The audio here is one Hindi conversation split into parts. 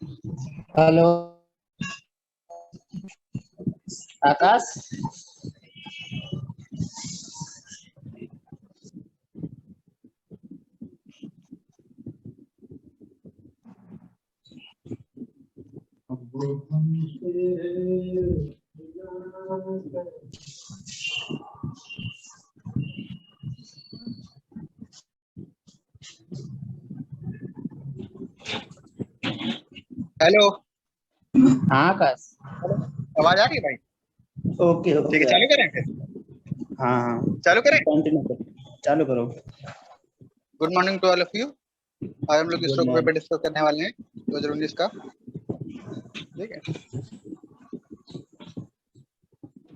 हेलो आकाश। हेलो। हाँ आकाश। आवाज आ रही है भाई? ओके ठीक है, ओके। चालू करें फिर। हाँ हाँ, चालू करें। कंटिन्यू करो, चालू करो। Good morning to all of you. आज हम लोग इस गुड टॉपिक पे मॉर्निंग। डिस्कस करने वाले हैं 2019 का। ठीक है,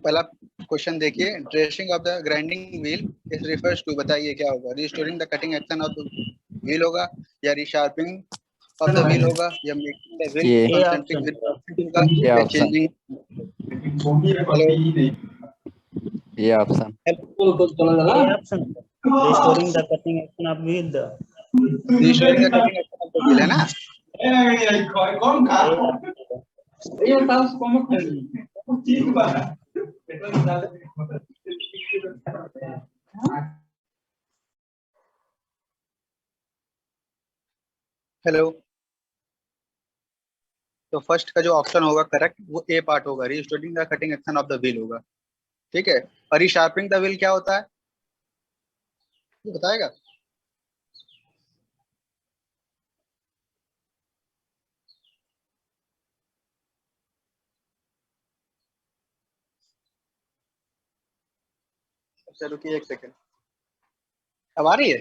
पहला क्वेश्चन देखिए। Dressing of the grinding wheel is refers to, बताइए क्या होगा। Restoring the cutting action of the wheel होगा, या रिशार्पिंग ऑफ द व्हील होगा, या मेकिंग द व्हील ये ए कंसेंट्रिक ऑप्शन। विद होगा, ये या ऑप्शन चेंजिंग। हेलो। ये option A option, restoring the cutting action of wheel the. Restoring the cutting action of the wheel है ना। A option. हेलो। तो फर्स्ट का जो ऑप्शन होगा करेक्ट, वो ए पार्ट होगा। Restoring the cutting action of the wheel होगा। ठीक है। और रिशार्पिंग द व्हील क्या होता है, ये बताएगा? अच्छा रुकिए एक सेकंड। अब आ रही है?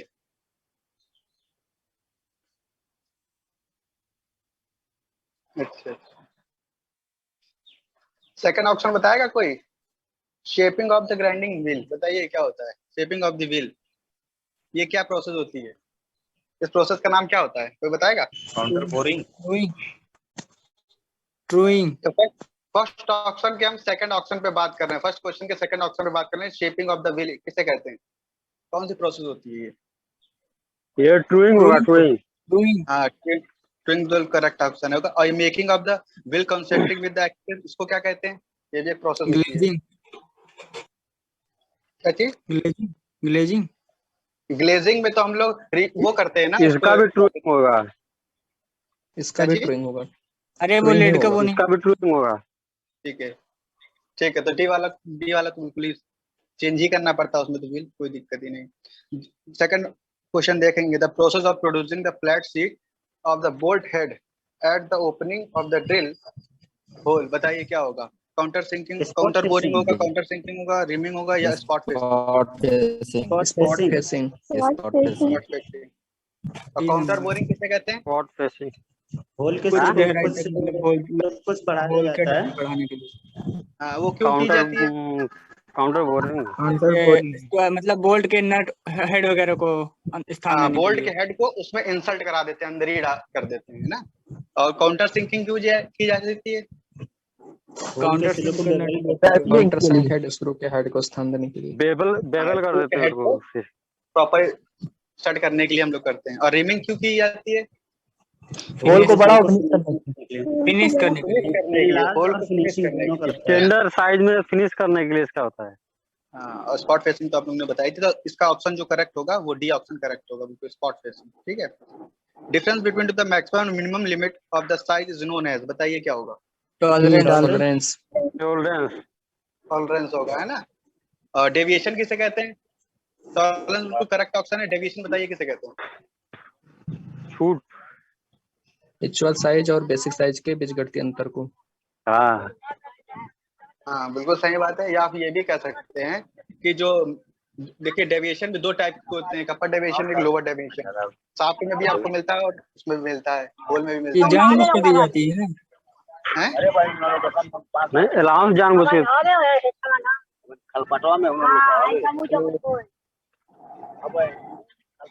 अच्छा। सेकंड ऑप्शन बताएगा कोई? Shaping of the grinding wheel, बताइए क्या होता है शेपिंग ऑफ द व्हील। ये क्या प्रोसेस होती है? इस प्रोसेस का नाम क्या होता है, कोई बताएगा? Counter boring. ट्रूइंग। तो फर्स्ट ऑप्शन के हम सेकंड ऑप्शन पे बात कर रहे हैं। फर्स्ट क्वेश्चन के सेकंड ऑप्शन पे बात कर रहे हैं। शेपिंग ऑफ द व्हील किसे कहते हैं, कौन सी प्रोसेस होती है ये? ये ट्रूइंग होगा, ट्रूइंग। ट्रूइंग। हाँ, ट्विंग व्हील करेक्ट ऑप्शन होगा। और making of the wheel concentric with the axis, इसको क्या कहते हैं? ये भी एक प्रोसेस होती है। ग्लेजिंग। क्या चीज? ग्लेजिंग। ग्लेजिंग। ग्लेजिंग में तो हम लोग वो करते हैं ना इसका भी ट्रूइंग होगा। इसका क्या भी चीज? ट्रूइंग होगा। अरे वो ट्रूइंग ही लेड का होगा। वो नहीं। इसका भी ट्रूइंग होगा। ठीक है। ठीक है, तो डी वाला तो बिल्कुल ही चेंज ही करना पड़ता है उसमें, तो बिल कोई दिक्कत ही नहीं। सेकंड क्वेश्चन देखेंगे। The process of producing the flat sheet of the bolt head at the opening of the drill hole, बताइए क्या होगा। Countersinking, spot counterboring होगा, फेसिंग। काउंटर सिंकिंग होगा, रिमिंग होगा, या spot facing? Spot facing. Spot spot facing. Facing. Spot facing. Spot facing. और तीन काउंटर नंबर। बोरिंग किसे कहते हैं? Spot facing. होल के कुछ साइज को गहराई कुछ तक मतलब होल कुछ बढ़ा दिया होल के जाता डेप्थ है। बढ़ाने के लिए। हाँ, वो क्यों की काउंटर जाती है? Counter boring. काउंटर ये बोरिंग। इसको मतलब बोल्ट के नट हेड वगैरह को स्थान हाँ, देने के बोल्ट के लिए। हेड को उसमें इंसल्ट करा देते हैं, अंदर ही कर देते हैं ना। और काउंटर सिंकिंग क्यों की जा सकती है? होल के काउंटर सिरे को सिंक के बेवल नट। देते हैं। काउंटर संक हेड स्क्रू के हेड को स्थान देने के लिए। बेबल हाँ, बेबल कर स्क्रू के देते हैं हेड उसको को उससे। प्रॉपर सेट करने के लिए हम लोग करते हैं। और रिमिंग क्यों की जाती है? होल को फिनिश बड़ा होल को फिनिश करने के फिनिश करने के लिए। फिनिश करने के फिनिश लिए। करने के लिए, इनलार्ज होल और को फिनिश फिनिशिंग करने दोनों के लिए। करता है। स्टैंडर्ड साइज में फिनिश करने के लिए इसका होता है। हाँ, और स्पॉट फेसिंग तो आप लोगों ने बताई थी, तो इसका ऑप्शन जो करेक्ट होगा वो डी ऑप्शन करेक्ट होगा, बिल्कुल स्पॉट फेसिंग। ठीक है। Difference between the maximum and minimum limit of the size is known as, बताइए क्या होगा। टॉलरेंस। टॉलरेंस। टॉलरेंस। टॉलरेंस होगा, है ना। और डेविएशन किसे कहते हैं? टॉलरेंस बिल्कुल करेक्ट ऑप्शन है। डेविएशन बताइए किसे कहते हैं? छूट। एक्चुअल साइज और बेसिक साइज के बीच घटती अंतर को। हाँ। हाँ, बिल्कुल सही बात है। या आप ये भी कह सकते हैं कि जो, देखिए डेविएशन भी दो टाइप के होते हैं, एक अपर डेविएशन, एक लोअर डेविएशन। साफ्ट में भी आपको मिलता है और उसमें भी मिलता है, होल में भी ये मिलता है। जानबूझ कर दी जाती है ना। हैं? नहीं, अलाउंस जानबूझ के।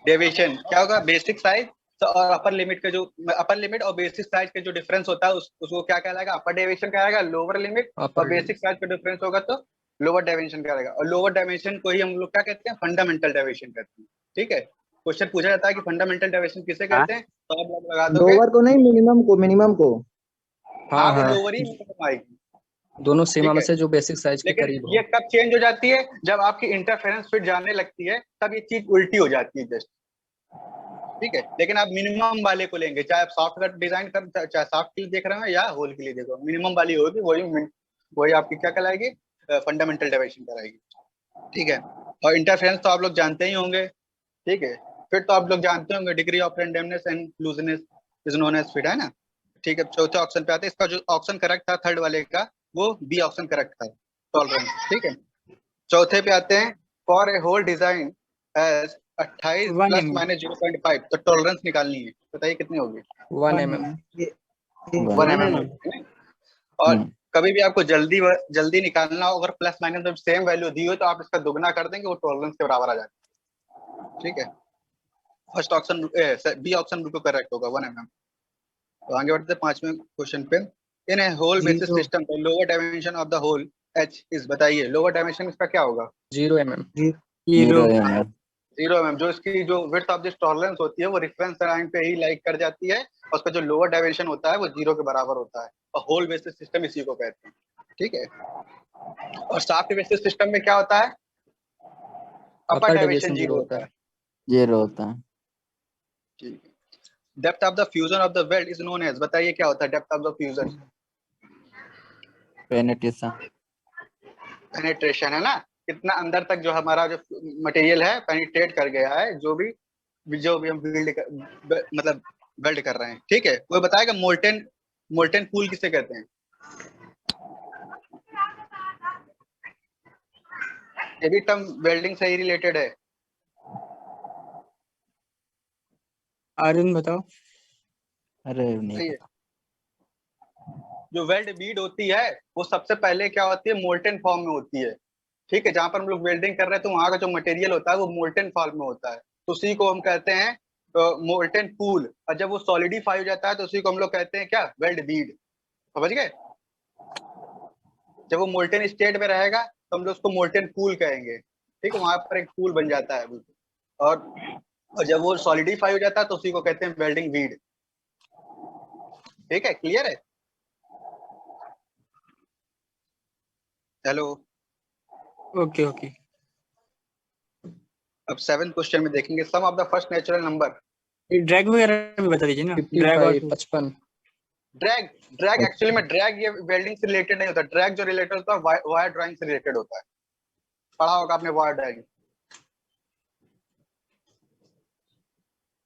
डेविएशन क्या होगा? बेसिक साइज और अपर लिमिट का जो, अपर लिमिट और बेसिक साइज का जो डिफरेंस होता है उसको क्या कहलाएगा? अपर डेविएशन कहलाएगा। लोअर लिमिट और अपर बेसिक साइज का डिफरेंस होगा तो लोअर डेविएशन कहलाएगा। और लोअर डेविएशन को ही हम लोग क्या कहते हैं? फंडामेंटल डेविएशन कहते हैं। ठीक है। क्वेश्चन पूछा जाता है कि फंडामेंटल डेविएशन किसे हाँ? कहते हैं, तो आप लोग लगा दोगे लोअर को नहीं, मिनिमम को। हाँ हाँ वो हाँ, लोअर ही मिनिमम आएगी, दोनों सीमा ठीक में है। से जो बेसिक साइज के लेकिन करीब ये हो। कब चेंज हो जाती है, जब आपकी इंटरफेरेंस फिट जाने लगती है तब ये चीज उल्टी हो जाती है जस्ट, ठीक है। लेकिन आप मिनिमम वाले को लेंगे, चाहे आप सॉफ्ट का डिजाइन कर, चाहे सॉफ्ट के लिए देख रहे हो या होल के लिए देखो, मिनिमम वाली होगी, वही आपकी क्या कहलाएगी, फंडामेंटल डेविएशन कराएगी, ठीक है। और इंटरफेरेंस तो आप लोग जानते ही होंगे, ठीक है। फिर तो आप लोग जानते होंगे degree of randomness and looseness is known as fit, है ना, ठीक है। चौथे ऑप्शन पे आते हैं, इसका जो ऑप्शन करेक्ट था थर्ड वाले का, वो बी ऑप्शन करेक्ट था, टॉलरेंस, ठीक है। चौथे पे आते हैं, for a hole design as 28 1 plus mm, minus 0.5, तो टॉलरेंस निकालनी है, बताइए कितनी होगी। 1 1 mm। mm। 1 mm। और कभी भी आपको जल्दी निकालना हो, अगर प्लस माइनस में सेम वैल्यू दी हो तो आप इसका दुगना कर देंगे, वो टॉलरेंस के बराबर आ जाएगा, ठीक है। फर्स्ट ऑप्शन बी ऑप्शन बिल्कुल करेक्ट होगा, 1 mm। तो आगे बढ़ते हैं पांचवें क्वेश्चन पे, in a hole basis Zero. System the lower dimension of the hole H is, बताइए लोअर डायमेंशन इसका क्या होगा। 0 mm। 0 0 mm। जो इसकी जो विड्थ ऑफ दिस टॉलरेंस होती है वो रेफरेंस लाइन पे ही लाइक कर जाती है, और उसका जो लोअर डायमेंशन होता है वो 0 के बराबर होता है, और होल बेसिस सिस्टम इसी को कहते हैं, ठीक है। और सॉफ्ट बेसिस सिस्टम में क्या होता है, अपर डायमेंशन 0 होता है, 0 होता है। ठीक है। Depth of the fusion of the weld is known as, बताइए क्या होता है depth of the fusion. Penetration. Penetration, है ना, कितना अंदर तक जो हमारा जो मटेरियल है पेनिट्रेट कर गया है, जो भी हम मतलब वेल्ड कर रहे हैं, ठीक है। कोई बताएगा मोल्टेन पूल किसे कहते हैं। ये भी टर्म वेल्डिंग से ही रिलेटेड है। आर्यन बताओ। अरे नहीं सही है। पता। जो वेल्ड बीड होती है वो सबसे पहले क्या होती है, मोल्टेन फॉर्म में होती है, ठीक है। जहां पर हम लोग वेल्डिंग कर रहे हैं तो वहां का जो मटेरियल होता है वो मोल्टेन फॉर्म में होता है, तो उसी को हम कहते हैं मोल्टेन पूल। और जब वो सॉलिडिफाई हो जाता है तो उसी को हम लोग कहते हैं क्या, वेल्ड बीड, समझ गए। जब वो मोल्टेन स्टेट में रहेगा तो हम लोग उसको मोल्टेन पूल कहेंगे, ठीक है, वहां पर एक पूल बन जाता है बिल्कुल। और जब वो सॉलिडिफाई हो जाता है तो उसी को कहते हैं वेल्डिंग बीड, ठीक है, क्लियर है। हेलो। Okay okay. अब 7th क्वेश्चन में देखेंगे, sum of the first natural number. Drag वगैरह भी बता दीजिए ना। ड्रैग 55 55। ड्रैग एक्चुअली में ड्रैग ये वेल्डिंग से रिलेटेड नहीं होता, ड्रैग जो रिलेटेड होता है वायर ड्राइंग से रिलेटेड होता है, पढ़ा होगा आपने वायर ड्राइंग।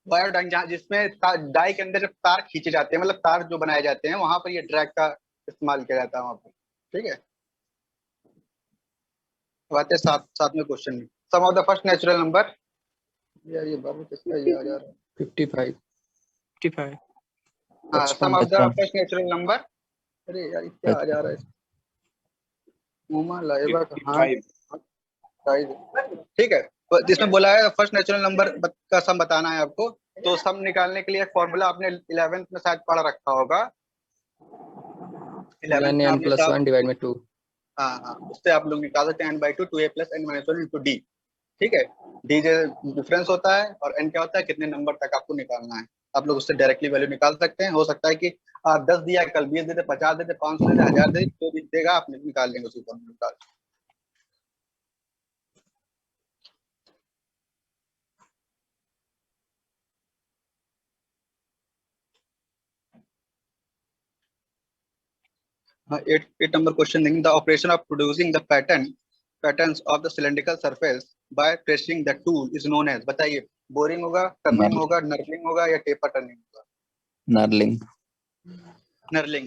वायर ड्राइंग जहाँ जिसमें डाई के अंदर जब तार खींचे जाते हैं, मतलब तार जो बनाए जाते हैं, वहां पर ये ड्रैग का इस्तेमाल किया जाता है वहां पर, ठीक है। बात है सातवें क्वेश्चन में, sum of the first natural number. यार ये बाबू किसका ये आ जा रहा है। 55 55। हाँ, sum of the 55। First natural number. अरे यार ये क्या आ जा रहा है, मुमा लाइबा हाँ ठीक है। तो जिसमें बोला है फर्स्ट नेचुरल नंबर का सम बताना है आपको, तो सम निकालने के लिए एक फॉर्मूला आपने 11th में शायद पढ़ रखा होगा। 11th में n आपने + 1 डिवाइड में 2। हाँ उससे आप लोग निकाल सकते हैं n/2 2a + n - 1 × d, ठीक है। d जो डिफरेंस होता है और n क्या होता है, कितने नंबर तक आपको निकालना है, आप लोग उससे डायरेक्टली वैल्यू निकाल सकते हैं। हो सकता है कि 10 दिया, कल 20 दे दे, 50 दे दे, 500 दे दे, 1000 दे दे, जो भी देगा आप निकाल लेंगे उसी फॉर्मूला। Eight number question देंगे, the operation of producing the patterns of the cylindrical surface by pressing the tool is known as, बताइए बोरिंग होगा, टर्निंग होगा, नर्लिंग होगा या टेपर टर्निंग होगा। नर्लिंग।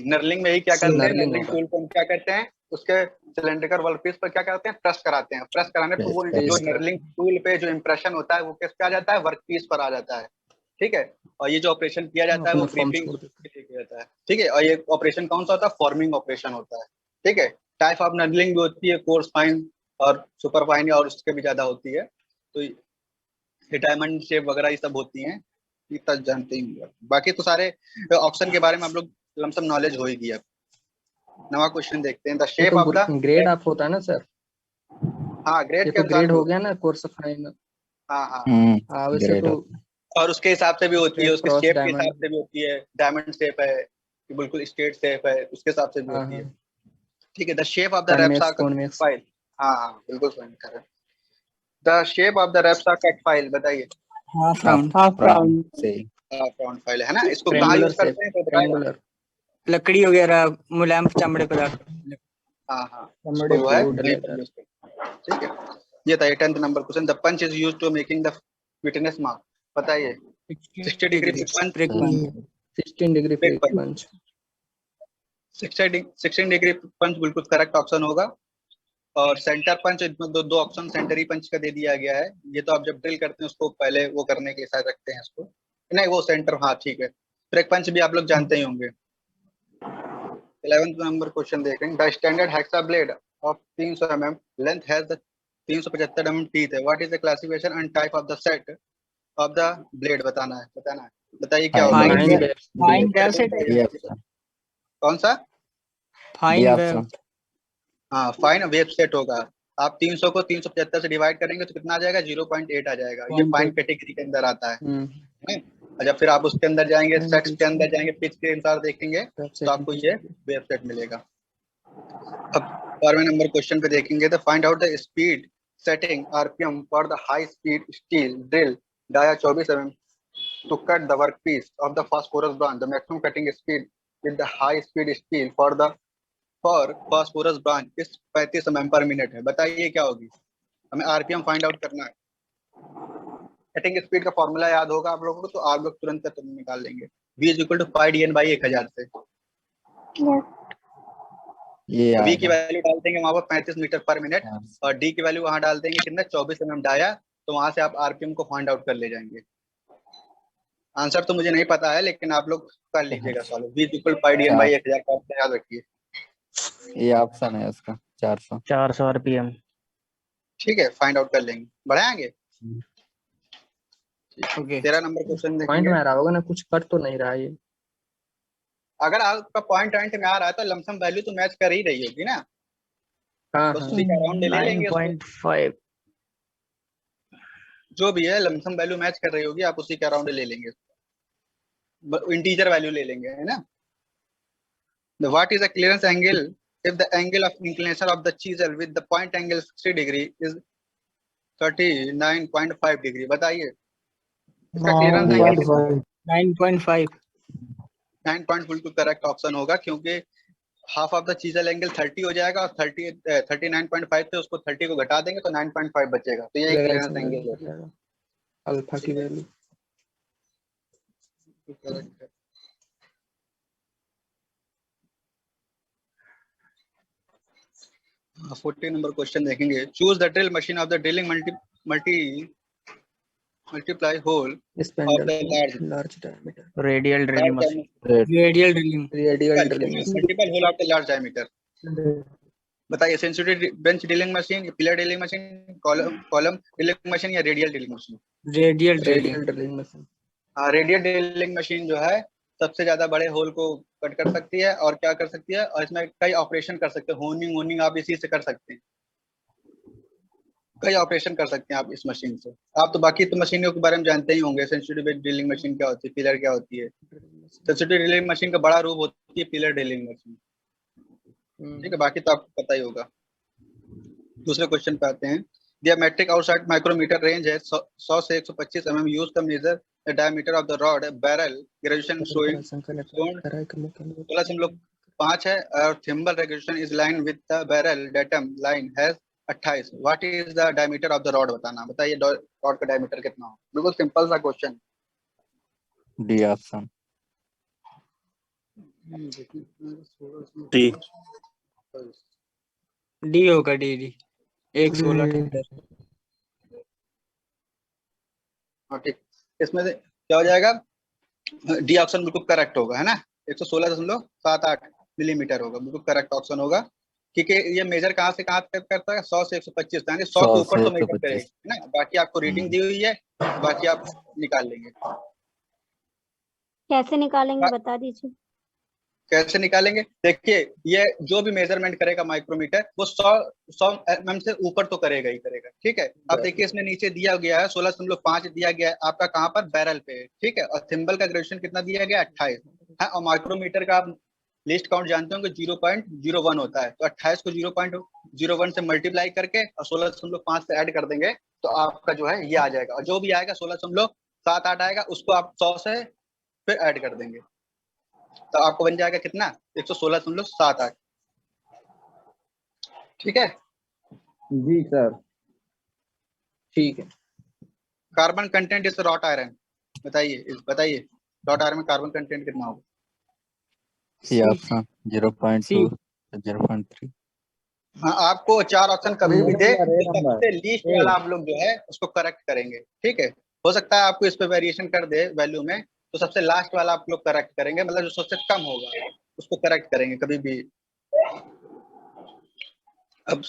नर्लिंग में ही क्या करते हैं, नर्लिंग नर्लिंग होगा। टूल को हम क्या कहते हैं, उसके सिलेंड्रिकल वर्कपीस पर क्या करते हैं, प्रेस कराते हैं। प्रेस कराने पर वो Press जो कराते हैं। नर्लिंग टूल पे जो इंप्रेशन होता है वो किस पे आ जाता है, वर्कपीस पर आ जाता है, ठीक है। और ये जो ऑपरेशन किया जाता है वो अपना फॉर्म क्रीपिंग छोड़ देते के लिए किया जाता है, ठीक है। और ये ऑपरेशन कौन सा होता है, फॉर्मिंग ऑपरेशन होता है, ठीक है। टाइप ऑफ नर्लिंग भी होती है, कोर्स फाइन और सुपर फाइन, और उसके भी ज्यादा होती है। तो ये डायमंड शेप वगैरह ये सब होती हैं, ये तक जानते ही होंगे। बाकी तो सारे ऑप्शन के बारे में आप लोग लमसम नॉलेज हो ही गया। नवा क्वेश्चन देखते हैं, द ये शेप ऑफ द तो ग्रेड आप होता है ना सर, हाँ ग्रेड ये के तो ग्रेड अनुसार हो गया ना, कोर्स फाइन हाँ हाँ हाँ वैसे ग्रेड तो और उसके हिसाब से भी होती है, उसके क्रॉस शेप के डायमंड। हिसाब से भी होती है। डायमंड शेप है कि बिल्कुल स्ट्रेट शेप है, उसके हिसाब से भी हाँ होती है। हाँ ठीक है, the shape of the rasps convex or convex. File. हाँ हाँ बिल्कुल सही करें। The shape of the rasps are cut file, बताइए। Half round. Half round. से राउंड फाइल है ना, इसको कहाँ ट्रेंगुलर यूज शेप, करते हैं तो बताएगा। ट्रेंगुलर लकड़ी वगैरह, मुलायम चमड़े पदार्थ। हाँ हाँ चमड़े इसको जो है वुड वहीं पर लेदर। यूज करते हैं। ठीक है, ये था 10th number question. The punch is used to making the witness mark, बताइए। 60 degree punch, prick punch. 16 degree prick prick punch. Punch. 16 degree punch बिल्कुल करेक्ट ऑप्शन होगा। और सेंटर पंच, इसमें दो ऑप्शन सेंटरी पंच का दे दिया गया है। ये तो आप जब ड्रिल करते हैं उसको पहले वो करने के साथ रखते हैं इसको, नहीं वो सेंटर, हाँ ठीक है। ब्रेक पंच भी आप लोग जानते ही होंगे। 11th नंबर क्वेश्चन देखेंगे। The standard hacksaw blade of 300 mm length has the 375 mm teeth है। What is the classification and type of the set of the blade, बताना है। बताइए क्या होगा। Fine fine wave. Fine wave से डी ऑप्शन। कौन सा? D fine wave. ऑप्शन। हाँ फाइन वेब सेट होगा। आप 300 को 375 से डिवाइड करेंगे तो कितना आ जाएगा? 0.8 आ जाएगा। ये फाइन कैटेगरी के अंदर आता है। अच्छा फिर आप उसके अंदर जाएंगे, सेट्स के अंदर जाएंगे, पिच के अनुसार देखेंगे तो आपको ये वेब सेट मिलेगा। अब 12वें नंबर क्वेश्चन पे देखेंगे तो find out the speed setting RPM for the high speed steel drill dia 24 mm to cut the workpiece of the phosphorus branch. The maximum cutting speed with the high speed steel for phosphorus branch is 35 mm per minute है। बताइए क्या होगी? हमें आरपीएम फाइंड आउट करना है। कटिंग स्पीड का फॉर्मूला याद होगा आप लोगों को, तो आप लोग तुरंत का तुरंत निकाल लेंगे। v is equal to pi D N by 1000 से। ये v की आएगा वैल्यू डाल देंगे वहां पर 35 मीटर पर मिनट, 400। और d की वैल्यू वहां डाल देंगे कितना? 24 mm डाया, तो वहां से आप आरपीएम को फाइंड आउट कर ले जाएंगे। आंसर तो मुझे नहीं पता है, लेकिन आप लोग कर लीजिएगा solve. v is equal pi D N by 1000 का आपको याद रखिए। ये ऑप्शन है उसका 400। 400 आरपीएम। ठीक है, फाइंड आउट कर लेंगे, बढ़ाएंगे। ओके। 13 नंबर क्वेश्चन पॉइंट देखेंगे। में आ रहा होगा ना, कुछ कट तो नहीं रहा ये। अगर आपका पॉइंट में आ रहा है तो लमसम वैल्यू तो मैच कर ही रही होगी ना, हाँ बस हाँ उसी का राउंड ले लेंगे उसको। 9.5। जो भी है लमसम वैल्यू मैच कर रही होगी, आप उसी का राउंड ले लेंगे, इंटीजर वैल्यू ले लेंगे, है ना। What is the clearance angle if the angle of inclination of the chisel with the point angle 60 degree is 39.5 degree, बताइए इसका क्लियरेंस एंगल कितना? 9.5। 9 पॉइंट बिल्कुल करेक्ट ऑप्शन होगा, क्योंकि half of the chisel angle 30 हो जाएगा और 39.5 से उसको 30 को घटा देंगे तो 9.5 बचेगा, तो ये क्लियरेंस एंगल है। अल्फा की वैल्यू। करेक्ट है। हाँ, 14 नंबर क्वेश्चन देखेंगे। Choose the drill machine of the drilling multiply hole of the large diameter. Radial drilling machine. Radial drilling. Radial drilling multiple hole of the large diameter. बताइए, sensitive bench drilling machine, pillar drilling machine, column drilling machine या radial drilling machine? Radial drilling. Radial drilling machine. हाँ, रेडियल ड्रिलिंग मशीन जो है सबसे ज्यादा बड़े होल को कट कर सकती है, और क्या कर सकती है, और इसमें कई ऑपरेशन कर सकते हैं। होनिंग आप इसी से कर सकते हैं, कई ऑपरेशन कर सकते हैं आप इस मशीन से। आप तो बाकी तो मशीनों के बारे में जानते ही होंगे। सेंसिटिव ड्रिलिंग मशीन क्या होती है, पिलर क्या होती है। सेंसिटिव ड्रिलिंग मशीन का बड़ा रूप होती है पिलर ड्रिलिंग मशीन, ठीक है, बाकी तो आपको पता ही होगा। दूसरे क्वेश्चन पे आते हैं। दियामेट्रिक आउटसाइड माइक्रोमीटर रेंज है 100 से 125 mm use to measure the diameter of the rod barrel graduation showing 16.5 है, और thimble regulation is line with the barrel datum line has 28। What is the diameter of the rod, बताना। बताइए रॉड का डायमीटर कितना हो। बिल्कुल सिंपल सा क्वेश्चन। D option. डी होगा, डी 116। हाँ ठीक, इसमें से क्या हो जाएगा? डी ऑप्शन बिल्कुल करेक्ट होगा, है ना। 116.78 मिलीमीटर होगा, बिल्कुल करेक्ट ऑप्शन होगा, क्योंकि ये मेजर कहाँ से कहाँ तक करता है? 100 से 125, यानी 100 के ऊपर तो मेजर करेगा, है ना। बाकी आपको रीडिंग दी हुई है, बाकी आप निकाल लेंगे। कैसे निकालेंगे बता दीजिए। कैसे निकालेंगे? देखिए, ये जो भी मेजरमेंट करेगा माइक्रोमीटर वो 100 mm से ऊपर तो करेगा ही करेगा, ठीक है। अब देखिए इसमें नीचे दिया गया है 16.5 दिया गया है आपका, कहाँ पर? बैरल पे, ठीक है। और थिम्बल का ग्रेजुएशन कितना दिया गया? 28 है। और माइक्रोमीटर का आप लिस्ट काउंट जानते होंगे 0.01 होता है, तो 28 को 0.01 से मल्टीप्लाई करके और 16.5 से ऐड कर देंगे तो आपका जो है ये आ जाएगा। और जो भी आएगा 16.78 आएगा, उसको आप 100 से फिर ऐड कर देंगे तो आपको बन जाएगा कितना? 116.78। ठीक है। जी सर। ठीक है। कार्बन कंटेंट इस रॉट आयरन, बताइए रॉट आयरन में कार्बन कंटेंट कितना होगा? C option 0.2 0.3। हाँ, आपको 4 ऑप्शन कभी भी दे नंबर, ए तो नंबर। सबसे लीस्ट वाला आप लोग जो है उसको करेक्ट करेंगे, ठीक है। हो सकता है आपको इस पे वेरिएशन कर दे वैल्यू में, तो सबसे लास्ट वाला आप लोग करेक्ट करेंगे, मतलब जो सबसे कम होगा उसको करेक्ट करेंगे कभी भी। अब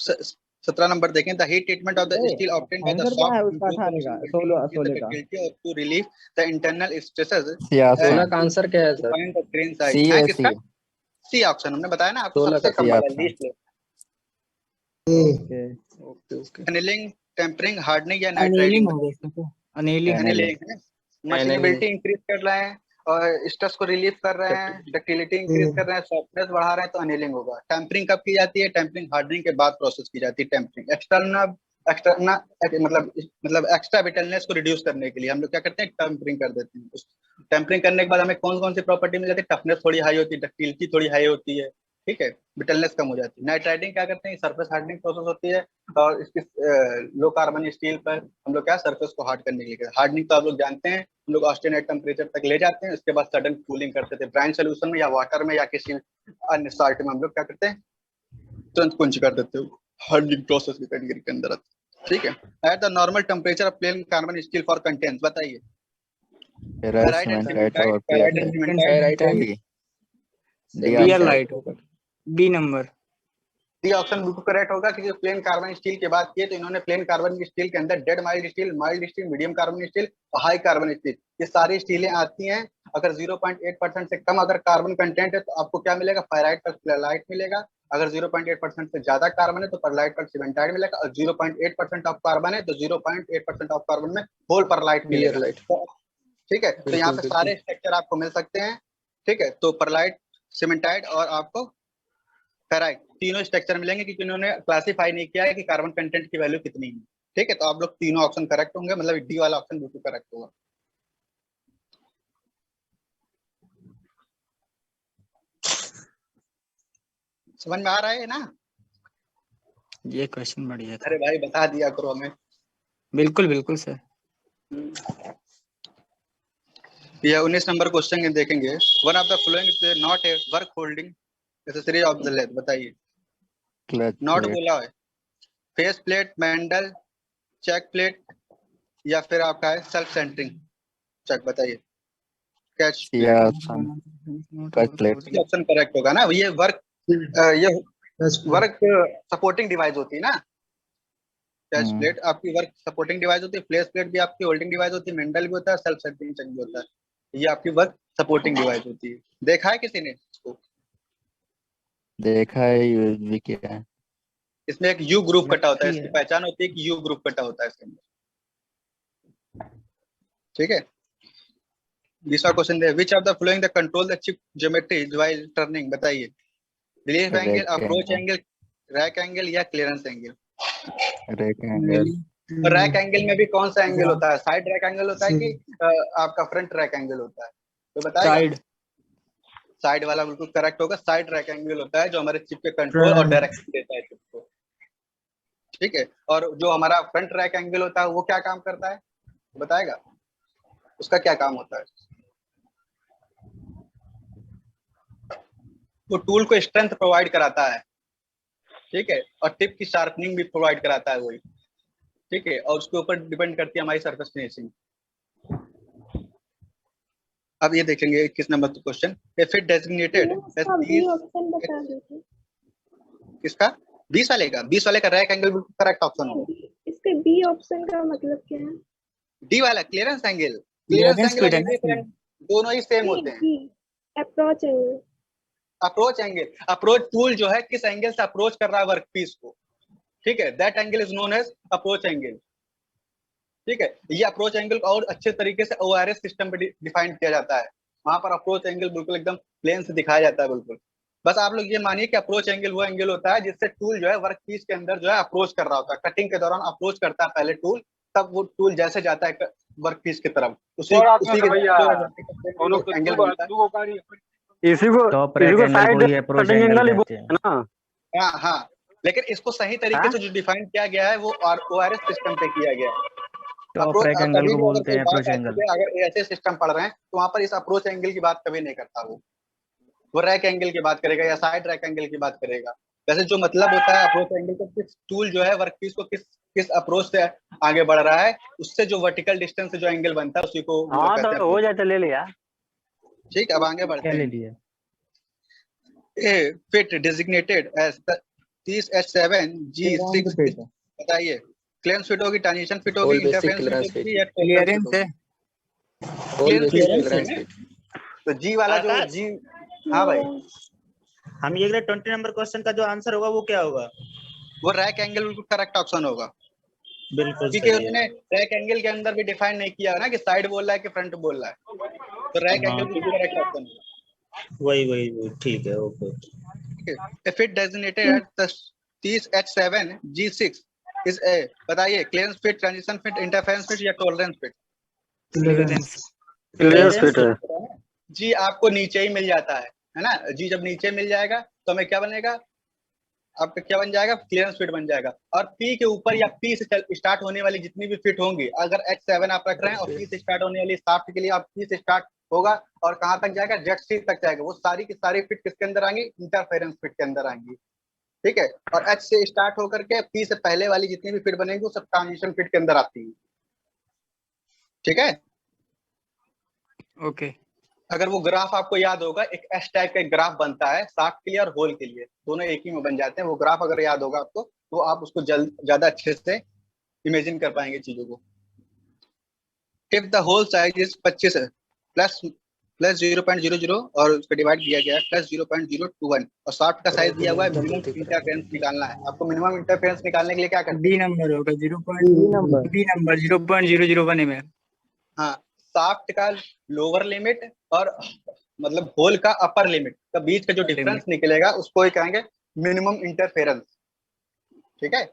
17 नंबर देखें। The heat treatment of the steel obtained by the answer क्या है सॉफ्ट उसका? 18 का 16 का फैकल्टी और to relieve the internal stresses C 16 option का आंसर क्या है sir? Find the grain C size है है किसका? सी सी ऑप्शन हमने बताया ना आपको, 16 सबसे का कम सी वाला option. Least. Okay. Okay. Annealing, tempering, hardening या अनेलिंग नाइट्राइटिंग? हो गया इसमें तो। अनेलिंग एनिलिंग है। मशीनेबिलिटी इंक्रीज कर रहे हैं और स्ट्रेस को रिलीव कर रहे हैं, डक्टिलिटी इंक्रीज कर रहे हैं, सॉफ्टनेस बढ़ा रहे हैं, तो एनिलिंग होगा। टेम्परिंग कब की जाती है? टेम्परिंग हार्डनिंग के बाद प्रोसेस की जाती है। टेम्परिंग एक्सटर्नल मतलब एक्स्ट्रा विटलनेस को रिड्यूस करने के लिए हम लोग क्या करते हैं? टेम्परिंग कर देते हैं। टेम्परिंग करने के बाद हमें कौन कौन सी प्रॉपर्टी मिल जाती है? टफनेस थोड़ी हाई होती है, डक्टिलिटी थोड़ी हाई होती है, ठीक है, विटलनेस कम हो जाती है। नाइट्राइटिंग क्या करते हैं? सरफेस हार्डनिंग प्रोसेस होती है और इसकी लो कार्बन स्टील पर हम लोग क्या सरफेस को हार्ड करने के लिए। हार्डनिंग तो आप लोग जानते हैं, हम लोग ऑस्टेनाइट टेम्परेचर तक ले जाते हैं, उसके बाद सडन कूलिंग करते थे ब्राइन सोल्यूशन में या वाटर में या किसी अन्य साल्ट में हम लोग क्या करते हैं? तुरंत कुंज कर देते हो। हार्डनिंग प्रोसेस की कैटेगरी के अंदर, ठीक है। At the normal temperature of plain carbon steel for contents, बताइए। Ferrite ferrite and cementite cementite, और ferrite and pearlite. Cementite. Right D B option. Light होगा। B number. डी ऑप्शन बिल्कुल करेक्ट होगा, क्योंकि प्लेन कार्बन स्टील की बात की तो इन्होंने प्लेन कार्बन स्टील के अंदर dead mild steel, medium carbon steel और हाई कार्बन स्टील, ये सारी स्टीलें आती हैं। अगर 0.8% से कम अगर कार्बन कंटेंट है तो आपको क्या मिलेगा? फेराइट पर फ्लोराइट मिलेगा। अगर 0.8% से ज्यादा कार्बन है तो परलाइट पर सीमेंटाइट मिलेगा। और 0.8% ऑफ कार्बन है तो 0.8% ऑफ कार्बन में होल परलाइट मिलेगा। ठीक है, तो यहाँ पे सारे स्ट्रक्चर आपको मिल सकते हैं, ठीक है। तो परलाइट, सीमेंटाइट और आपको फेराइट तीनों स्ट्रक्चर मिलेंगे, क्योंकि उन्होंने क्लासिफाई नहीं किया है कि कार्बन कंटेंट की वैल्यू कितनी है, ठीक है। तो आप लोग तीनों ऑप्शन करेक्ट होंगे, मतलब डी वाला ऑप्शन बिल्कुल करेक्ट होगा। समझ में आ रहा है ना? ये क्वेश्चन बढ़िया था। अरे भाई बता दिया करो हमें। बिल्कुल बिल्कुल सर। ये 19 नंबर क्वेश्चन देखेंगे। One of the following is not a work holding accessory of the lathe, बताइए। Clutch not plate. बोला है, face plate, mandrel, chuck plate या फिर आपका है सेल्फ सेंटरिंग चेक, बताइए। Catch C option clutch plate. Option correct होगा ना। ये वर्क सपोर्टिंग डिवाइस होती है ना। कैच प्लेट आपकी वर्क सपोर्टिंग डिवाइस होती है, फ्लेश प्लेट भी आपकी होल्डिंग डिवाइस होती है, मेंडल भी होता है, सेल्फ सेंटरिंग चेक भी होता है। ये आपकी वर्क सपोर्टिंग डिवाइस होती है। देखा है किसी ने इसको? देखा है, यूज भी किया है। इसमें एक यू ग्रुप कटा होता है, इसकी पहचान होती है कि यू ग्रुप कटा होता है इसके अंदर, ठीक है। 20वां क्वेश्चन दे, which of the following the control the chip geometry while turning, बताइए। Relief angle, approach angle, rake angle या clearance angle? Rake angle. Rake angle में भी कौन सा एंगल होता है? साइड रैक एंगल होता है कि आपका फ्रंट रैक एंगल होता है? तो बताइए। साइड। साइड वाला बिल्कुल करेक्ट होगा। साइड रैक एंगल होता है जो हमारे चिप के कंट्रोल और डायरेक्शन देता है चिप को, ठीक है। और जो हमारा फ्रंट रैक एंगल होता है वो क्या काम करता है, बताएगा? उसका क्या काम होता है? वो टूल को स्ट्रेंथ प्रोवाइड कराता है, ठीक है, और टिप की शार्पनिंग भी प्रोवाइड कराता है वही, ठीक है। और उसके ऊपर डिपेंड करती है हमारी सरफेस फिनिशिंग। अब ये देखेंगे 21 number question, if it designated option बता दीजिए। किसका? 20 वाले का? 20 वाले का रैक एंगल बिल्कुल करेक्ट ऑप्शन होगा। इसके बी ऑप्शन का मतलब क्या है? डी वाला क्लियरेंस एंगल। क्लियरेंस दोनों ही सेम होते हैं। Approach angle. Approach angle, approach tool जो है किस एंगल से अप्रोच कर रहा है वर्क पीस को, ठीक है, that angle is known as approach angle. ठीक है, ये अप्रोच एंगल और अच्छे तरीके से ORS सिस्टम पे डिफाइन किया जाता है। वहां पर अप्रोच एंगल बिल्कुल एकदम प्लेन से दिखाया जाता है बिल्कुल। बस आप लोग ये मानिए कि अप्रोच एंगल वो एंगल होता है जिससे टूल जो है वर्क पीस के अंदर जो है अप्रोच कर रहा होता है। कटिंग के दौरान अप्रोच करता है पहले टूल, तब वो टूल जैसे जाता है वर्क पीस की तरफ, उसी के एंगल बनता है। इसी को टॉप राइट एंगल साइड को ही अप्रोच कटिंग एंगल एंगल ही कहते हैं। बोलते हैं ना। हाँ हाँ, लेकिन इसको सही तरीके से जो डिफाइन किया गया है वो ORS सिस्टम पे किया गया है। टॉप राइट एंगल कभी को भी अगर बोलते कोई हैं बात अप्रोच आती एंगल। है, अगर ऐसे सिस्टम पढ़ रहे हैं तो वहां पर इस अप्रोच एंगल की बात कभी नहीं करता वो रैक एंगल की बात करेगा या साइड रैक एंगल की बात करेगा। वैसे जो मतलब होता है अप्रोच एंगल का, किस टूल जो है वर्क पीस को किस अप्रोच से आगे बढ़ रहा है, उससे जो वर्टिकल डिस्टेंस से जो एंगल बनता है उसी को हाँ कहते तो हैं। हो जाए तो ले लिया। ठीक, अब आगे बढ़ते क्या ले हैं। लिया? ए fit designated as 30H7 G6, बताइए क्लेंस फिट होगी, ट्रांजिशन फिट होगी, All basic interference clearance fit fit. होगी या क्लियरेंस है। All basic clearance clearance fit? fit. तो जी वाला जो आकाश। जी, हाँ भाई, हम ये 20 नंबर क्वेश्चन का जो आंसर होगा वो क्या होगा? वो रैक एंगल बिल्कुल करेक्ट ऑप्शन होगा, बिल्कुल क्योंकि सही उसने है। रैक एंगल के अंदर भी डिफाइन नहीं किया ना कि साइड बोल रहा है कि फ्रंट बोल रहा है, तो रैक हाँ, एंगल बिल्कुल करेक्ट ऑप्शन है। वही ठीक है, okay. If it designated at the 30H7 G6 is a, बताइए clearance fit, transition fit, interference fit या tolerance fit? Clearance. Clearance fit है। जी आपको नीचे ही मिल जाता है ना। जी जब नीचे मिल जाएगा तो हमें क्या बनेगा, आपका क्या बन जाएगा, क्लियरेंस फिट बन जाएगा। और पी के ऊपर या पी से स्टार्ट होने वाली जितनी भी फिट होंगी, अगर H7 आप रख रहे हैं और पी से स्टार्ट होने वाली शाफ्ट के लिए आप पी से स्टार्ट होगा और कहां तक जाएगा, Z3 तक जाएगा, वो सारी की सारी फिट किसके अंदर आएंगी, इंटरफेरेंस फिट के अंदर आएंगी। ठीक है, और H से स्टार्ट होकर के पी से पहले वाली जितनी भी फिट बनेंगी वो सब ट्रांजिशन फिट के अंदर आती है। ठीक है, ओके। अगर वो ग्राफ आपको याद होगा, एक एस टाइप का एक ग्राफ बनता है शाफ्ट के लिए और होल के लिए, दोनों एक ही में बन जाते हैं। वो ग्राफ अगर याद होगा आपको तो आप उसको ज्यादा अच्छे से इमेजिन कर पाएंगे चीजों को। If the hole size is 25 plus 0.00 और उसको डिवाइड किया गया है प्लस 0.021 और शाफ्ट का साइज दिया हुआ है, मिनिमम इंटरफेरेंस निकालना है आपको। मिनिमम इंटरफेरेंस निकालने के लिए क्या करते डी हैं, नंबर होगा डी नंबर 0.001 mm। हाँ, शाफ्ट का लोअर लिमिट और मतलब होल का अपर लिमिट का बीच का जो डिफरेंस निकलेगा उसको ही कहेंगे मिनिमम इंटरफेरेंस। ठीक है,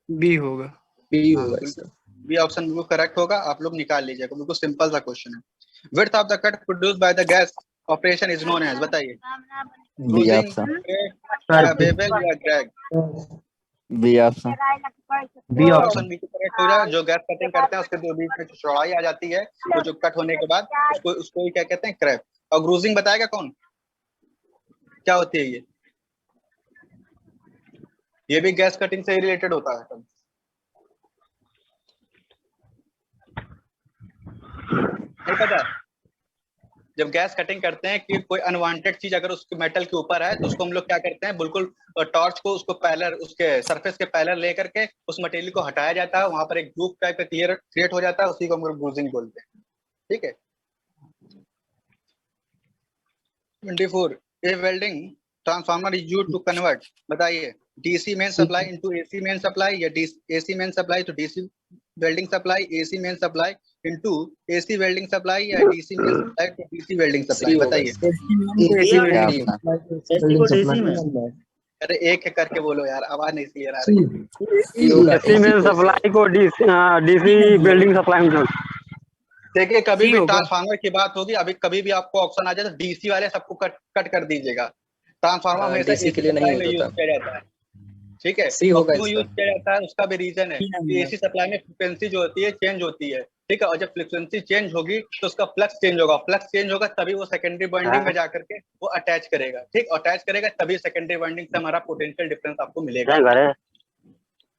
बी होगा। बी हाँ, होगा बिल्कुल इसका। बी ऑप्शन बिल्कुल करेक्ट होगा, आप लोग निकाल लीजिएगा, बिल्कुल सिंपल सा क्वेश्चन है। Width of the cut produced by the gas operation is known as, बताइए बी क्रूजिंग, ऑप्शन, या बेबल या drag? B option, B option option. B correct हो जाए। जो गैस कटिंग करते हैं उसके दो बीच में चौड़ाई आ जाती है, वो जो कट होने के बाद उसको ही क्या कहते हैं, क्रैप। और ग्रूजिंग बताएगा कौन, क्या होती है ये भी गैस कटिंग से रिलेटेड होता है सब। नहीं पता, जब गैस कटिंग करते हैं कि कोई अनवांटेड चीज अगर उसके मेटल के ऊपर है तो उसको हम लोग क्या करते हैं, बिल्कुल टॉर्च को उसको पैरेलल, उसके सरफेस के पैरेलल लेकर के उस मटेरियल को हटाया जाता है, वहां पर एक ग्रुप टाइप का क्रिएट हो जाता है, उसी को हम लोग ग्रूजिंग बोलते हैं। ठीक है, 24 a welding transformer is used to convert, बताइए DC main supply into AC main supply या AC main supply to DC welding supply, AC main supply into AC welding supply या DC main supply to DC welding supply, बताइए। अरे एक एक करके बोलो यार, आवाज नहीं क्लियर आ रही। एसी में सप्लाई को डीसी बिल्डिंग सप्लाई में। देखिए कभी सी भी होगा। ट्रांसफार्मर की बात होगी, अभी कभी भी आपको ऑप्शन आ जाए तो डीसी वाले सबको कट कर दीजिएगा। ट्रांसफार्मर हमेशा DC के एसी लिए नहीं सप्लाई में यूज होता। किया जाता है। ठीक है, सी और होगा क्यों यूज इसका। किया जाता है उसका भी रीजन है कि एसी सप्लाई में फ्रिक्वेंसी जो होती है चेंज होती है। ठीक है, और जब फ्रिक्वेंसी चेंज होगी तो उसका फ्लक्स चेंज होगा, फ्लक्स चेंज होगा तभी वो सेकेंडरी वाइंडिंग में जाकर के वो अटैच करेगा। ठीक, अटैच करेगा तभी सेकेंडरी वाइंडिंग से हमारा पोटेंशियल डिफरेंस आपको मिलेगा।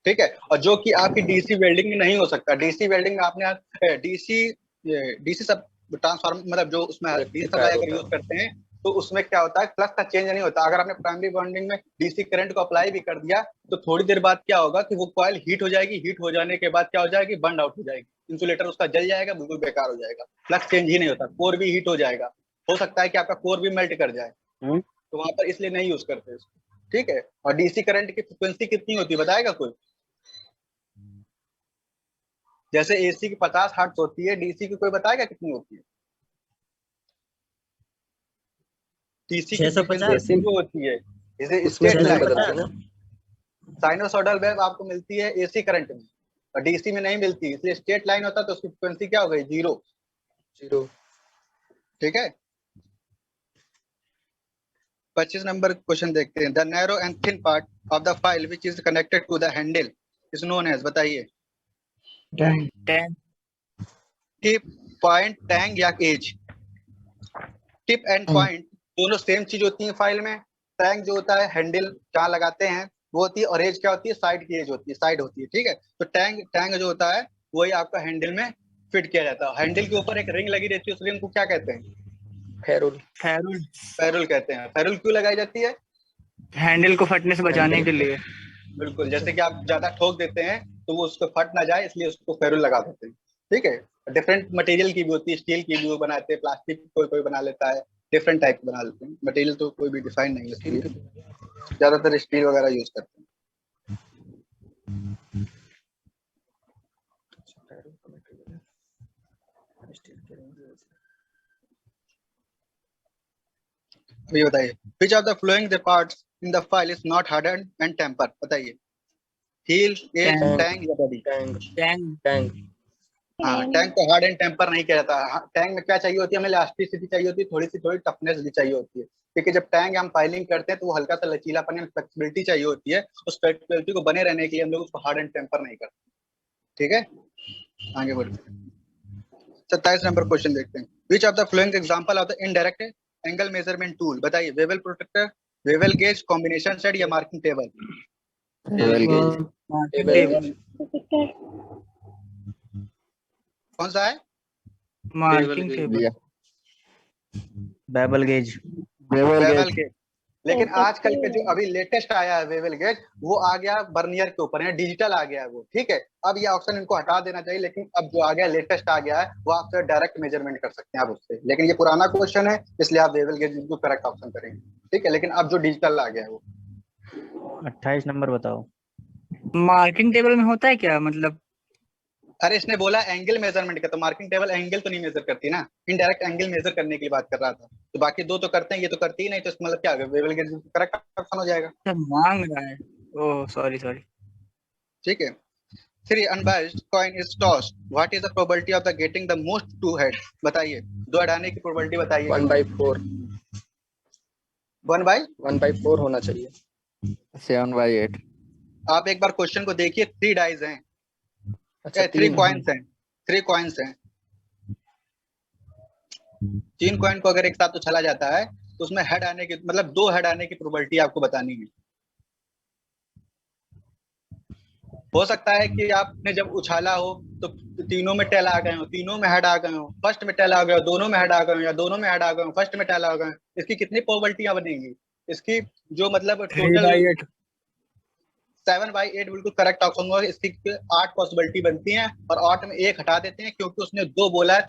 ठीक है, और जो कि आपकी डीसी वेल्डिंग में नहीं हो सकता। डीसी वेल्डिंग में आपने डीसी सब ट्रांसफार्मर मतलब जो उसमें डीसी सप्लाई अगर यूज करते हैं तो उसमें क्या होता है, फ्लक्स का चेंज नहीं होता। अगर आपने प्राइमरी वाइंडिंग में डीसी करंट को अप्लाई भी कर दिया तो थोड़ी देर बाद क्या होगा कि वो कॉइल हीट हो जाएगी, हीट हो जाने के बाद क्या हो जाएगी, बर्न आउट हो जाएगी, इंसुलेटर उसका जल जाएगा, बिल्कुल बेकार हो जाएगा, फ्लक्स चेंज ही नहीं होता, कोर भी हीट हो जाएगा, हो सकता है कि आपका कोर भी मेल्ट कर जाए। तो वहां पर इसलिए नहीं यूज करते इसको, ठीक है। और डीसी करंट की फ्रिक्वेंसी कितनी होती है बताएगा कोई? जैसे एसी की 50 हर्ट्ज होती है, डीसी की कोई बताएगा कितनी होती है? डीसी की 650 फ्रिक्वेंसी जो होती है, जैसे उसमें स्टेट नहीं लाइन बदलती ना। साइनोसॉइडल वेव आपको मिलती है एसी करंट में, और डीसी में नहीं मिलती, इसलिए स्ट्रेट लाइन होता है तो उसकी फ्रिक्वेंसी क्या हो गई? 0। 0। ठीक है। 25 नंबर क्वेश्चन देखते हैं। The narrow and thin part of the file which is connected to the handle is known as, बताइए। टैंग टिप, पॉइंट, टैंग या एज? टिप एंड पॉइंट दोनों सेम चीज होती है फाइल में। टैंग जो होता है हैंडल जहाँ लगाते हैं वो होती है, और एज क्या होती है? साइड की एज होती है, साइड होती है, ठीक है। तो टैंग जो होता है वही आपका हैंडल में फिट किया जाता है। हैंडल के ऊपर एक रिंग लगी रहती है, उस रिंग को क्या कहते हैं? फेरुल। फेरुल कहते हैं। फेरुल क्यों लगाई जाती है? हैंडल को फटने से बचाने के लिए। बिल्कुल, जैसे कि आप ज्यादा ठोक देते हैं तो वो उसको फट ना जाए, इसलिए उसको फेरुल लगा देते हैं, ठीक है। डिफरेंट मटेरियल की भी होती है, स्टील की भी वो बनाते हैं, प्लास्टिक कोई कोई बना लेता है, डिफरेंट टाइप बना लेते हैं। मटेरियल तो कोई भी डिफाइन नहीं है, ज्यादातर स्टील वगैरह यूज करते हैं। अभी बताइए, which of the following the parts in the file is not hardened and tempered? बताइए। हील, एज, टैंग या बॉडी? टैंग हाँ, टैंक को हार्ड एंड टेम्पर नहीं किया जाता। टैंक में क्या चाहिए होती है? हमें इलास्टिसिटी चाहिए होती है, थोड़ी टफनेस भी चाहिए होती है, क्योंकि जब टैंक हम फाइलिंग करते हैं तो वो हल्का सा लचीलापन या फ्लेक्सिबिलिटी चाहिए होती है। उस फ्लेक्सिबिलिटी को बने रहने के लिए हम लोग उसको हार्ड एंड टेम्पर नहीं करते, ठीक है। आगे बढ़ते हैं। 27 नंबर क्वेश्चन देखते हैं। Which of the following example of the indirect angle measurement tool? बताइए। Bevel protractor, bevel gauge, combination set या मार्किंग टेबल? कौन सा है? Marking table. Bevel gauge. Bevel gauge. लेकिन आजकल के जो अभी लेटेस्ट आया है वेवल गेज, वो आ गया बर्नियर के ऊपर, है डिजिटल आ गया है वो, ठीक है। अब ये ऑप्शन इनको हटा देना चाहिए, लेकिन अब जो आ गया लेटेस्ट आ गया है वो आप डायरेक्ट मेजरमेंट कर सकते हैं आप उससे। लेकिन ये पुराना क्वेश्चन है, इसलिए आप वेवल गेज को करेक्ट ऑप्शन करेंगे, ठीक है। लेकिन अब जो डिजिटल आ गया है वो 28 नंबर बताओ। मार्किंग टेबल में होता है क्या मतलब? अरे इसने बोला एंगल मेजरमेंट का, तो मार्किंग टेबल एंगल तो नहीं मेजर करती ना, इनडायरेक्ट एंगल मेजर करने की बात कर रहा था। तो बाकी दो तो करते हैं, ये तो करती ही नहीं, तो मतलब क्या वेवल गेज करेक्ट ऑप्शन हो जाएगा। मांग रहा है। Oh sorry. ठीक है। 3 unbiased coin is tossed. What is the probability of the getting the most two heads? बताइए। 2 हटाने की प्रोबेबिलिटी बताइए। 1/4। 1/4 होना चाहिए। 7/8। आप एक बार क्वेश्चन को देखिए, 3 डाइज हैं, अच्छा 3 कॉइन्स हैं, 3 कॉइन्स हैं। 3 कॉइन को अगर एक साथ उछाला जाता है तो उसमें हेड आने की मतलब 2 हेड आने की प्रोबेबिलिटी आपको बतानी है। हो सकता है कि आपने जब उछाला हो तो तीनों में टेल आ गए हो, तीनों में हेड आ गए हो, फर्स्ट में टेल आ गए हो, दोनों में हेड आ गए हो, या दोनों में हेड आ गए हो, फर्स्ट में टेल आ गए हो। इसकी कितनी प्रोबेबिलिटियां बनेंगी? इसकी जो मतलब टोटल 7/8 बिल्कुल करेक्ट ऑप्शन होगा। इसकी 8 पॉसिबिलिटी बनती हैं, और 8 में 1 हटा देते हैं, क्योंकि उसने 2 बोला है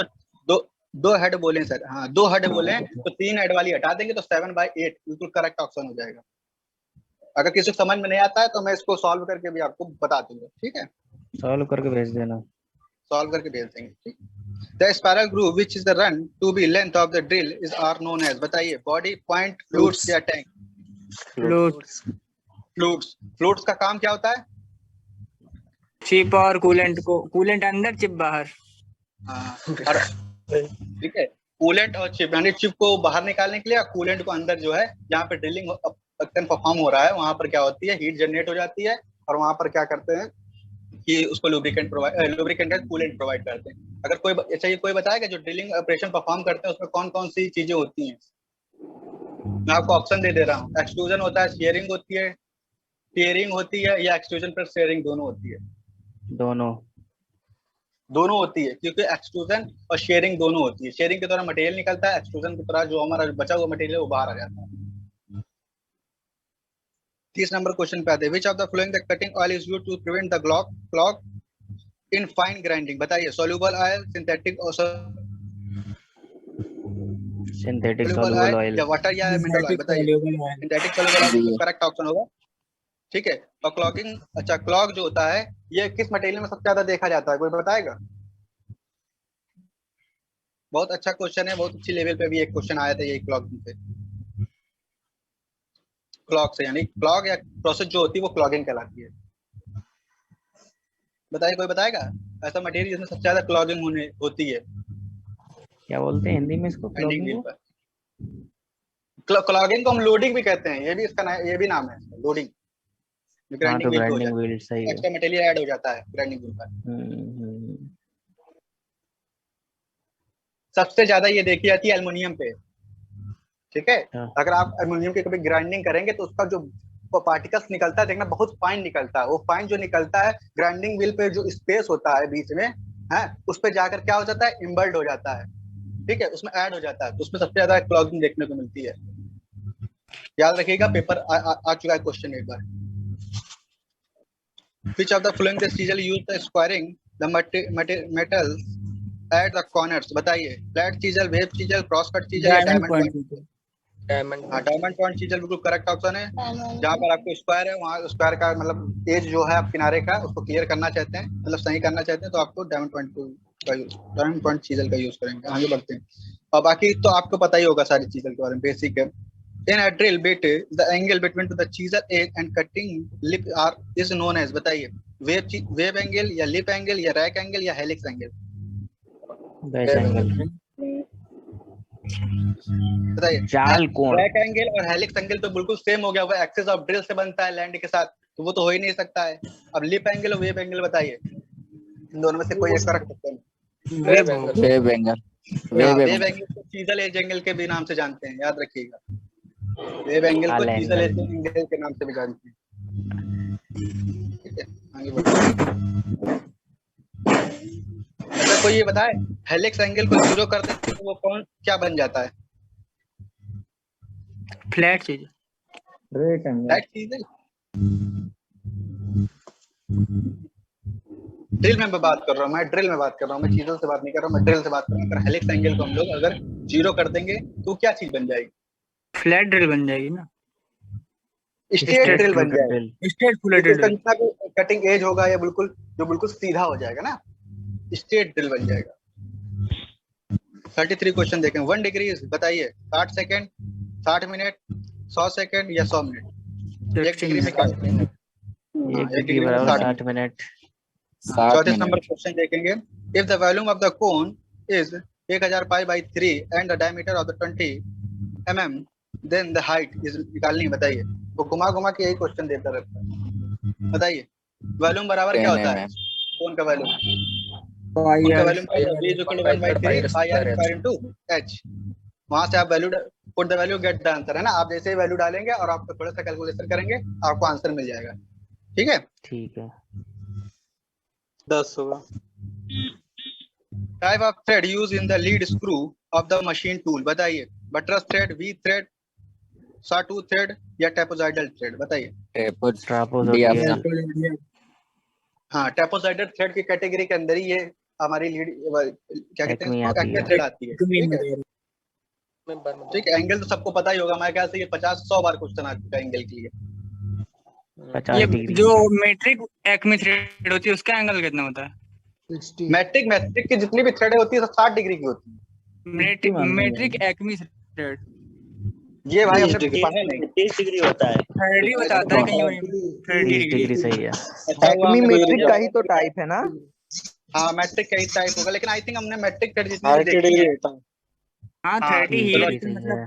तो 2 हेड बोले सर, हाँ 2 हेड बोले हैं, तो 3 हेड वाली हटा देंगे तो 7/8 बिल्कुल करेक्ट ऑप्शन हो जाएगा। अगर किसी को समझ में नहीं आता है तो मैं इसको सॉल्व करके भी आपको बता दूंगा, ठीक है। सॉल्व करके भेज देना। सॉल्व करके भेज देंगे, ठीक। The spiral groove which is the run to be length of the drill is are known as, बताइए। बॉडी, पॉइंट, फ्लूट्स या टैंक? फ्लूट्स का काम क्या होता है? चिप और कूलेंट अंदर, चिप बाहर। हाँ, ठीक है। कूलेंट और चिप, यानी चिप को बाहर निकालने के लिए, कूलेंट को अंदर जो है जहाँ पे ड्रिलिंग परफॉर्म हो रहा है वहां पर क्या होती है, हीट जनरेट हो जाती है, और वहां पर क्या करते हैं कि उसको लुब्रिकेंट कूलेंट प्रोवाइड करते हैं। अगर कोई अच्छा ये कोई बताएगा जो ड्रिलिंग ऑपरेशन परफॉर्म करते हैं उसमें कौन कौन सी चीजें होती हैं? मैं आपको ऑप्शन दे रहा हूँ। एक्सट्रूजन होता है, शेयरिंग होती है, टीयरिंग होती है, या एक्सट्रूजन प्लस शेयरिंग दोनों होती है? दोनों होती है, क्योंकि एक्सट्रूजन और शेयरिंग दोनों होती है। शेयरिंग के द्वारा मटेरियल निकलता है, एक्सट्रूजन की तरह जो हमारा बचा हुआ मटेरियल वो बाहर आ जाता है। 30 नंबर क्वेश्चन पे आते हैं। Which of the following the cutting oil is used to prevent the clog in fine grinding? बताइए। soluble oil, synthetic और सिंथेटिक soluble सॉल्युबल है ऑयल। या वाटर या मिनरल ऑयल, बताइए। Synthetic soluble oil correct option होगा, ठीक है। और क्लॉगिंग, अच्छा क्लॉग जो होता है ये किस मटेरियल में सबसे ज्यादा देखा जाता है, कोई बताएगा? बहुत अच्छा क्वेश्चन है, बहुत अच्छी लेवल पे भी एक क्वेश्चन आया था यही क्लॉगिंग से, क्लॉग से, यानी क्लॉग या प्रोसेस जो होती है वो क्लॉगिंग कहलाती है। बताइए, कोई बताएगा ऐसा मटेरियल जिसमें सबसे ज्यादा क्लॉगिंग होने होती है क्या बोलते हैं हिंदी में इसको? ग्राइंडिंग व्हील क्लॉगिंग को? पर? क्लॉगिंग को हम लोडिंग भी कहते हैं, ये भी इसका ये भी नाम है लोडिंग। हाँ, ग्राइंडिंग तो व्हील पे हो ग्राइंडिंग जाता व्हील सही है, है। एक्स्ट्रा मटेरियल ऐड हो जाता है ग्राइंडिंग व्हील पर। हम्म। सबसे ज्यादा ये देखी जाती है एल्युमिनियम पे, ठीक है। हाँ। अगर आप एल्युमिनियम की कभी ग्राइंडिंग करेंगे तो उसका जो पार्टिकल्स निकलता है देखना बहुत फाइन निकलता है, वो फाइन जो निकलता है ग्राइंडिंग व्हील पे जो स्पेस होता है बीच में है उस पे जाकर क्या हो जाता है, इम्बल्ड हो जाता है, ठीक है, उसमें ऐड हो जाता है, तो उसमें सबसे ज्यादा क्लॉगिंग देखने को मिलती है। याद रखिएगा, पेपर आ चुका है क्वेश्चन एक बार। Which of the following the chisel used the squaring the metals at the corners, बताइए। Flat chisel, wave chisel, cross cut chisel या डायमंड पॉइंट? हाँ, डायमंड पॉइंट चीजल बिल्कुल करेक्ट ऑप्शन है। जहाँ पर आपको स्क्वायर है वहाँ स्क्वायर का मतलब एज जो है आप किनारे का उसको क्लियर करना चाहते हैं, मतलब सही करना चाहते हैं, तो आपको डायमंड पॉइंट चीजल का यूज करेंगे। आगे बढ़ते हैं, और बाकी तो आपको पता ही होगा सारी चीजल के बारे में, बेसिक है। In a drill bit, the angle between the chisel edge and cutting lip are is known as, बताइए। वेव एंगल या लिप एंगल या रैक एंगल या हेलिक्स एंगल? Batch angle. बताइए। चाल कोण। रैक एंगल और हेलिक्स एंगल तो बिल्कुल सेम हो गया, वो एक्सिस ऑफ ड्रिल से बनता है लैंड के साथ, तो वो तो हो ही नहीं सकता है। अब लिप एंगल और वेव एंगल बताइए, इन दोनों में से कोई एक correct option? Wave angle. Wave angle को चीजल एज एंगल के भी नाम से जानते हैं, याद रखिएगा। वेव एंगल को चीजल एज एंगल के नाम से भी जानते हैं, ठीक है। आगे बढ़ते हैं। अच्छा कोई ये बताए, हेलिक्स एंगल को जीरो कर देते तो वो कौन क्या बन जाता है? फ्लैट चीज। Rate angle. Flat chisel. Drill में मैं बात कर रहा हूँ, मैं ड्रिल में बात कर रहा हूँ, मैं चीजों से बात नहीं कर रहा हूँ, मैं ड्रिल से बात कर रहा हूँ। अगर हेलिक्स एंगल को हम लोग अगर जीरो कर देंगे तो क्या चीज बन जाएगी? फ्लैट ड्रिल बन जाएगी ना, स्ट्रेट ड्रिल बन जाएगी। स्ट्रेट फ्लैट इसका ड्रिल। जितना भी कटिंग एज होगा या बिल्कुल जो बिल्कुल सीधा हो जाएगा ना, स्ट्रेट ड्रिल बन जाएगा। 33 क्वेश्चन देखें। 1 डिग्री बताइए, 60 सेकंड, 60 मिनट, 100 सेकंड या 100 मिनट? 1 डिग्री में क्या होता है? 1 डिग्री बराबर 60 मिनट। 34 नंबर क्वेश्चन देखेंगे। If the volume of the cone is 1000 pi by 3 and the diameter of the 20 mm, then the height is निकालनी है, बताइए। वो घुमा घुमा के यही क्वेश्चन देता रहता है, बताइए। वॉल्यूम बराबर क्या होता है कोन का वॉल्यूम? कोन का volume v = 1/3 pi r square into h। वहां से आप value put the value get the answer, है ना। आप जैसे ही वैल्यू डालेंगे और आपको थोड़ा सा कैलकुलेशन करेंगे आपको आंसर मिल जाएगा, ठीक है। ठीक है। 10 होगा। Type of thread use in the lead screw of the machine tool, बताइए। Buttress thread, V thread, sawtooth thread या ट्रेपेजॉइडल थ्रेड, बताइए। हाँ, ट्रेपेजॉइडल थ्रेड की कैटेगरी के अंदर ही ये हमारी लीड क्या कहते हैं इसको, एक्मे थ्रेड आती है, ठीक है। ठीक है, एंगल तो सबको पता ही होगा, मेरे ख्याल से ये 50-100 बार क्वेश्चन आ चुका है एंगल के लिए। 50 डिग्री। जो मेट्रिक एक्मे थ्रेड होती है उसका एंगल कितना होता है? मैट्रिक की जितनी भी थ्रेड होती है सब 60 डिग्री की होती है। मेट्रिक एक्मे थ्रेड ये भाई हमने पढ़ा नहीं। 30 डिग्री होता है। 30 बताता है कहीं 30 डिग्री सही है। एक्मी मेट्रिक का ही तो टाइप है ना? हाँ, मैट्रिक का ही टाइप होगा, लेकिन आई थिंक हमने मैट्रिक थ्रेड जितनी भी देखी है। हाँ 30 ही चलो है, सही मतलब है।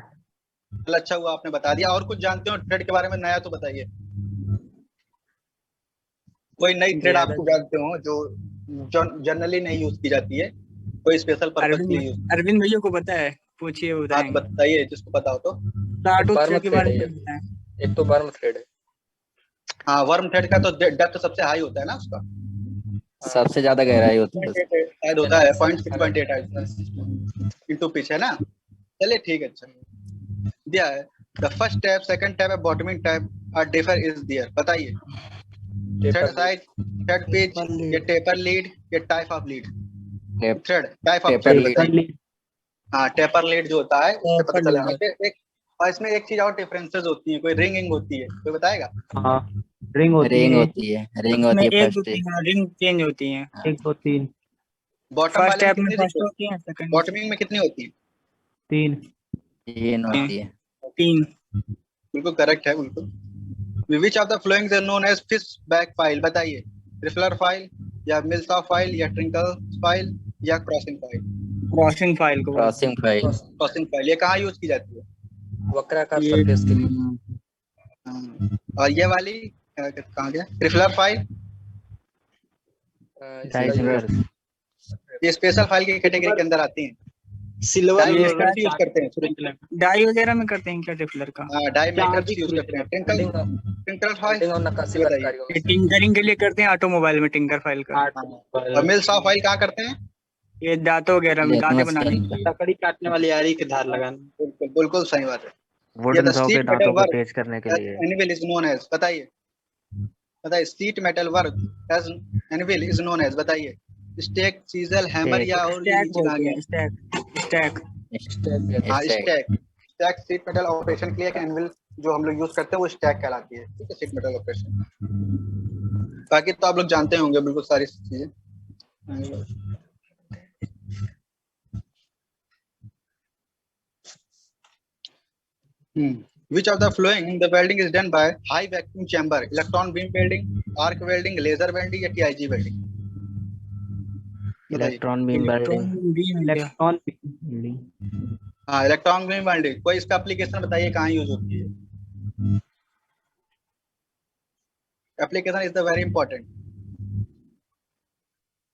चलो अच्छा हुआ आपने बता दिया। और कुछ जानते हो थ्रेड के बारे में नया तो बताइए। कोई नई थ्रेड आपको जानते हो जो जनरली नहीं यूज की जाती है, कोई स्पेशल पर्पस के लिए यूज? अरविंद भैया को पता है, पूछिए वो बात बताएंगे। बताइए जिसको पता हो तो। सॉटूथ थ्रेड के बारे में बताएं। एक तो वर्म थ्रेड है। हाँ, वर्म थ्रेड का तो डेप्थ सबसे हाई होता है ना उसका, सबसे ज्यादा गहराई होती है। शायद होता है 0.6.8 इंटू पिच, है ना। चलिए ठीक है, अच्छा दिया है। The first tap, second tap, bottoming tap are differ is there, बताइए। थ्रेड साइज, थ्रेड पिच या टेपर लीड या type of lead? Thread type of thread बताइए। हाँ टेपर लेड जो होता है उससे पता Taper चलेगा lead. कि एक। और इसमें एक चीज और डिफरेंसेस होती है, कोई रिंगिंग होती है, कोई बताएगा? हाँ रिंग होती रिंग है। होती है, रिंग उसमें होती है एक दो फर्स्ट। तीन रिंग चेंज होती हैं। 1 2 3 बॉटम फर्स्ट वाले में टैप में कितनी फर्स्ट रिंग? होती है, सेकंड बॉटमिंग में कितनी होती है? 3 तीन होती है। 3। बिल्कुल करेक्ट है, बिल्कुल। Which of the flowing is known as fish back file? बताइए, रिफलर फाइल या मिल्सॉफ्ट फाइल या ट्रिंकल फाइल या क्रॉसिंग फाइल? क्रॉसिंग फाइल को बोलते क्रॉसिंग फाइल। क्रॉसिंग फाइल ये कहाँ यूज की जाती है? वक्राकार हैं। सरफेस के लिए। हाँ। और ये वाली कहाँ गया, रिफलर फाइल? डाइसिंगर। ये स्पेशल फाइल की कैटेगरी के अंदर आती हैं। सिल्वर डाई ये मेकर्स यूज करते हैं, डाई वगैरह में करते हैं क्या रिफलर का? हाँ डाई मेकर्स यूज करते हैं। ट्विंकल फाइल प्रिंटिंग और नक्काशी वाले बताइए। कार्यों में ये टिंकरिंग के लिए करते हैं, ऑटोमोबाइल में टिंकर फाइल का। और मिल्सॉफ्ट फाइल कहाँ करते हैं? ये दांतों वगैरह में, दांतें बनाने के लिए। लकड़ी काटने वाली आरी की धार लगाना। बिल्कुल बिल्कुल सही बात है। ये वुडन द सॉ के शीट मेटल दांतों को वर्क तेज करने के लिए। Anvil is known as? बताइए बताइए, sheet metal work as anvil is known as? बताइए, स्टेक, चीजल, हैमर या और ये स्टैक नीचे कहाँ बोलते गया? हैं, स्टैक। हाँ stack. Stack. Stack sheet metal operation के लिए एनिवल जो हम लोग यूज करते हैं वो स्टैक कहलाती है, ठीक है, शीट मेटल ऑपरेशन। बाकी तो आप लोग जानते होंगे बिल्कुल सारी चीजें। Which of the following the welding is done by high vacuum chamber? Electron beam welding, arc welding, laser welding या TIG welding? बताइए। Electron beam welding. इलेक्ट्रॉन हाँ इलेक्ट्रॉन बीम वेल्डिंग। कोई इसका एप्लीकेशन बताइए कहाँ यूज होती है? Application is the very important.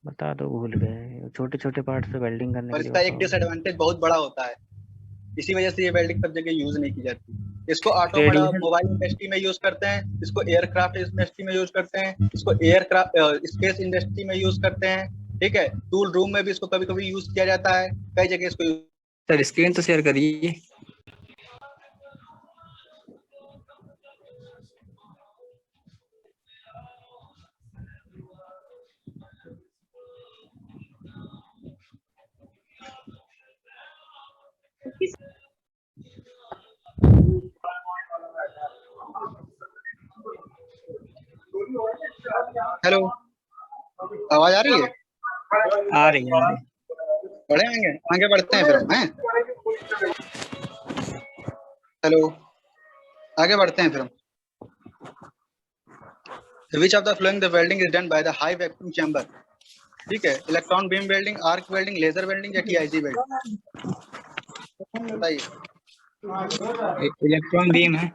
बता दो, भूल गए। छोटे छोटे पार्ट से वेल्डिंग करने और के लिए इसका एक बताओ। डिसएडवांटेज बहुत बड़ा होता है, इसी वजह से ये वेल्डिंग सब जगह यूज नहीं की जाती। इसको Radiation- मोबाइल इंडस्ट्री में यूज करते हैं, इसको एयरक्राफ्ट इंडस्ट्री में यूज करते हैं, इसको एयरक्राफ्ट स्पेस इंडस्ट्री में यूज करते हैं, ठीक है। टूल रूम में भी इसको कभी कभी यूज किया जाता है, कई जगह इसको सर स्क्रीन तो शेयर करिए। हेलो, आवाज आ रही है? आ रही है। बढ़े आएंगे, आगे बढ़ते हैं फिर हम, हैं? हेलो, आगे बढ़ते हैं फिर हम। Which of the following the welding is done by the high vacuum chamber? ठीक है, electron beam welding, arc welding, laser welding या TIG वेल्डिंग? बताइए। इलेक्ट्रॉन बीम है।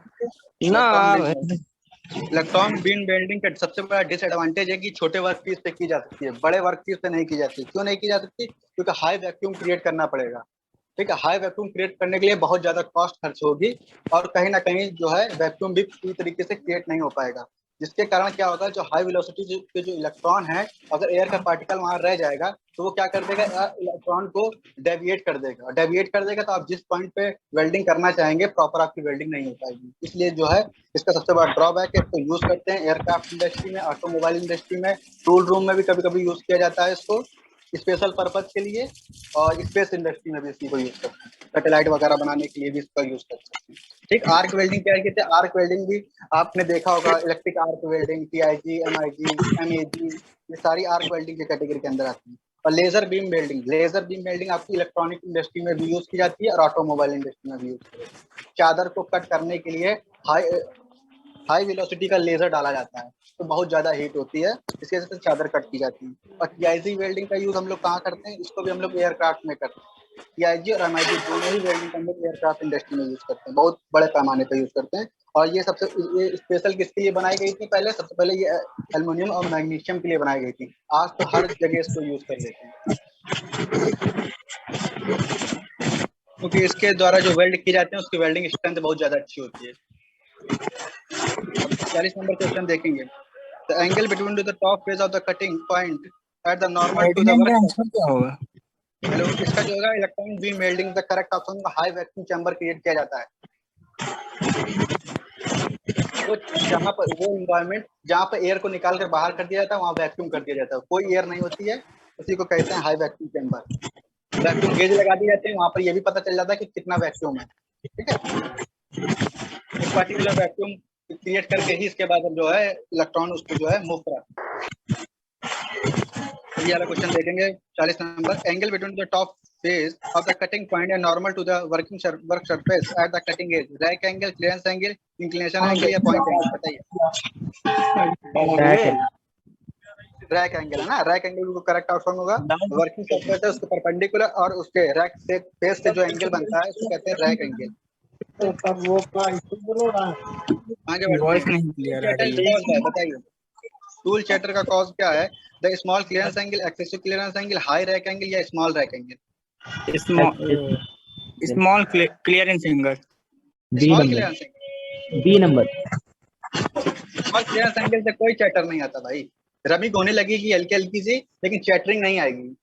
इलेक्ट्रॉन बीम वेल्डिंग का सबसे बड़ा डिसएडवांटेज है कि छोटे वर्क पीस पे की जा सकती है, बड़े वर्क पीस पे नहीं की जाती। क्यों नहीं की जा सकती? क्योंकि हाई वैक्यूम क्रिएट करना पड़ेगा, ठीक है। हाई वैक्यूम क्रिएट करने के लिए बहुत ज्यादा कॉस्ट खर्च होगी और कहीं ना कहीं जो है वैक्यूम भी पूरी तरीके से क्रिएट नहीं हो पाएगा, जिसके कारण क्या होगा, जो हाई वेलोसिटी के जो इलेक्ट्रॉन है, अगर एयर का पार्टिकल वहां रह जाएगा तो वो क्या कर देगा, इलेक्ट्रॉन को डेविएट कर देगा। डेविएट कर देगा तो आप जिस पॉइंट पे वेल्डिंग करना चाहेंगे प्रॉपर आपकी वेल्डिंग नहीं हो पाएगी। इसलिए जो है इसका सबसे बड़ा ड्रॉबैक है। इसको यूज करते हैं एयरक्राफ्ट इंडस्ट्री में, ऑटोमोबाइल इंडस्ट्री में, टूल रूम में भी कभी कभी यूज किया जाता है इसको स्पेशल पर्पज के लिए, और स्पेस इंडस्ट्री में भी इसी को यूज करते हैं, सैटेलाइट वगैरह बनाने के लिए भी इसका यूज कर सकते हैं, ठीक। आर्क वेल्डिंग क्या कहते हैं? आर्क वेल्डिंग भी आपने देखा होगा, electric arc welding, TIG, MIG, MEG, ये सारी आर्क वेल्डिंग की कैटेगरी के अंदर आती है। और laser beam welding, laser beam welding आपकी इलेक्ट्रॉनिक इंडस्ट्री में भी यूज की जाती है और ऑटोमोबाइल इंडस्ट्री में भी यूज की जाती है। चादर को कट करने के लिए हाई वेलोसिटी का लेजर डाला जाता है, तो बहुत ज्यादा हीट होती है, इसकी वजह से चादर कट की जाती है। और TIG वेल्डिंग का यूज हम लोग कहाँ करते हैं? इसको भी हम लोग एयरक्राफ्ट में करते हैं। TIG और MIG दोनों ही वेल्डिंग हम लोग एयरक्राफ्ट इंडस्ट्री में यूज करते हैं, बहुत बड़े पैमाने पर यूज करते हैं। और ये स्पेशल किसके लिए बनाई गई थी? पहले सबसे पहले ये एल्युमिनियम और मैग्नीशियम के लिए बनाई गई थी। आज तो हर जगह इसको यूज कर लेते हैं, क्योंकि इसके द्वारा जो वेल्ड किए जाते हैं उसकी वेल्डिंग स्ट्रेंथ बहुत ज्यादा अच्छी होती है। 40 नंबर क्वेश्चन देखेंगे। The angle between the top face of the cutting point at the normal to the Radiation का वर्क। आंसर क्या होगा? हेलो, इसका जो होगा electron beam welding the correct option, high vacuum chamber create किया जाता है। वो जहाँ पर वो एनवायरनमेंट जहाँ पर एयर को निकाल कर बाहर कर दिया जाता है वहाँ वैक्यूम कर दिया जाता है, कोई एयर नहीं होती है, उसी को कहते हैं high vacuum chamber. Vacuum gauge लगा दिए जाते हैं, वहां पर ये भी पता चल जाता है कि कितना वैक्यूम है। ठीक है, एक पर्टिकुलर वैक्यूम क्रिएट करके ही इसके बाद जो है इलेक्ट्रॉन उसको जो है मूव कराते हैं। ये वाला क्वेश्चन देखेंगे 40 नंबर। Angle between the top face of the cutting point and normal to the work surface at the cutting edge, rake angle, clearance angle, inclination angle या पॉइंट एंगल, बताइए। रैक एंगल है ना, रैक एंगल को करेक्ट ऑप्शन होगा। वर्किंग सरफेस है उसके परपेंडिकुलर और उसके रैक से फेस से जो एंगल बनता है उसको कहते हैं रैक एंगल। आगे वॉइस बढ़ते नहीं क्लियर आ हैं, रही है। बताइए टूल चैटर का कॉज क्या है? The small clearance angle, excessive clearance angle, high rake angle या small rake angle? Small clearance angle. Small clearance angle, B number. Small clearance angle से कोई चैटर नहीं आता भाई। रमिंग होने लगेगी हल्की हल्की सी, लेकिन चैटरिंग नहीं आएगी।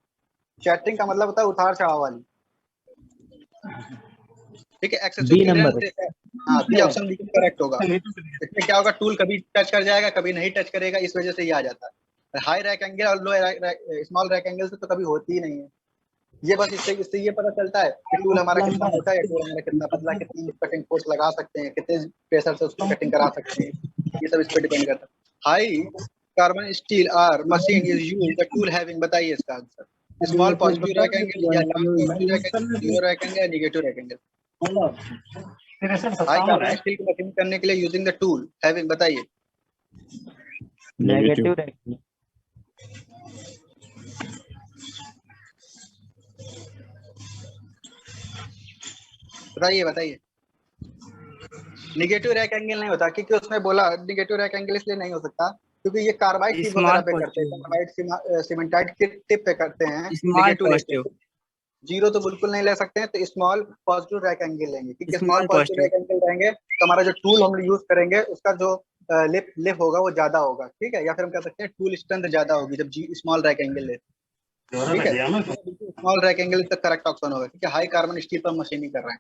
चैटरिंग का मतलब होता है उतार चढ़ाव वाली। ठीक है, एक्सेसिव क्लियरेंस, हाँ बी ऑप्शन बिल्कुल करेक्ट होगा। इसमें क्या होगा, टूल कभी टच कर जाएगा कभी नहीं टच करेगा, इस वजह से ये आ जाता है। हाई रैक एंगल और लो स्मॉल रैक एंगल से तो कभी होती ही नहीं है। ये बस इससे ये पता चलता है कि टूल हमारा कितना मोटा है, टूल हमारा कितना पतला, कितनी कटिंग फोर्स लगा सकते हैं, कितने प्रेशर से उसको कटिंग करा सकते हैं, ये सब इस पर डिपेंड करता है। High carbon steel are machine is used the tool having, बताइए इसका आंसर। स्मॉल पॉजिटिव रैक एंगल या large positive rake angle, low rake angle या negative rake angle? High carbon steel की मशीन करने के लिए यूजिंग द टूल हैविंग, बताइए। नेगेटिव। बताइए। नेगेटिव रैक एंगल नहीं होता, क्योंकि उसमें बोला नेगेटिव रैक एंगल इसलिए नहीं हो सकता क्योंकि ये कार्बाइड टिप वगैरह पे करते हैं, कार्बाइड सीमेंटाइट के टिप पे करते हैं नेगेटिव। जीरो तो बिल्कुल नहीं ले सकते हैं, तो स्मॉल पॉजिटिव रैक एंगल लेंगे, क्योंकि स्मॉल पॉजिटिव रैक एंगल रहेंगे तो हमारा जो टूल हम यूज करेंगे उसका जो लिप होगा वो ज्यादा होगा। ठीक है, या फिर हम कह सकते हैं टूल स्ट्रेंथ ज्यादा होगी जब स्मॉल रैक एंगल लेते हैं। ठीक है, स्मॉल रैक एंगल तक करेक्ट ऑप्शन होगा, क्योंकि हाई कार्बन स्टील पर मशीनिंग कर रहे हैं।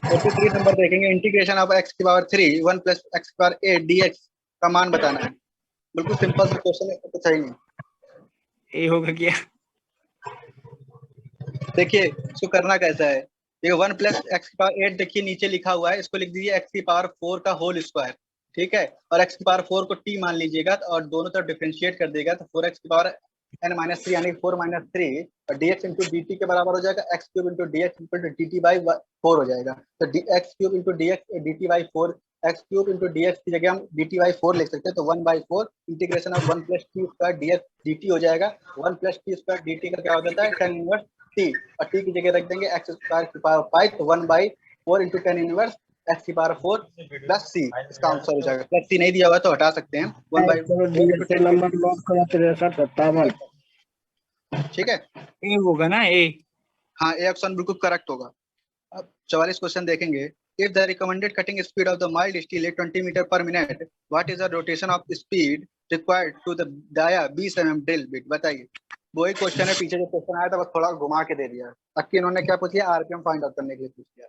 43 नंबर देखेंगे। इंटीग्रेशन ऑफ x की पावर 3 1 प्लस x की पावर 8 dx का मान बताना है। बिल्कुल सिंपल सा क्वेश्चन है, कुछ है ही नहीं। ए होगा क्या? देखिए इसको करना कैसा है, ये 1 प्लस एक्स की पावर 8 देखिए नीचे लिखा हुआ है, इसको लिख दीजिए x की पावर 4 का होल स्क्वायर। ठीक है, और x की पावर 4 को t मान लीजिएगा और दोनों तरफ डिफरेंशिएट कर देगा तो 4x की पावर n-3 यानी 4-3 और dx इंटू dt के बराबर हो जाएगा, x cube into dx into dt by 4 हो जाएगा। तो x cube into dx dt by 4, x cube into dx की जगह हम dt बाई 4 लिख सकते हैं, तो 1/4 integration of 1 plus T square dx dt हो जाएगा। 1 प्लस टी स्क्वायर dt का क्या हो जाता है, tan इनवर्स t, और t की जगह रख देंगे x स्क्वायर की पावर 5, तो 1/4 इंटू tan इनवर्स x की पावर 4 प्लस c, इसका आंसर हो जाएगा। प्लस c नहीं दिया हुआ तो हटा सकते हैं, 1/4। ठीक है, ए होगा ना, ए। हाँ ए ऑप्शन बिल्कुल करेक्ट होगा। अब 44 क्वेश्चन देखेंगे। If the recommended cutting speed of the mild steel is 20 metre per minute, what is the rotation of speed required to the dia 20 mm drill bit, बताइए। वही क्वेश्चन है, पीछे जो क्वेश्चन आया था बस थोड़ा घुमा के दे दिया है। ताकि इन्होंने क्या पूछ लिया, आरपीएम फाइंड आउट करने के लिए पूछ लिया।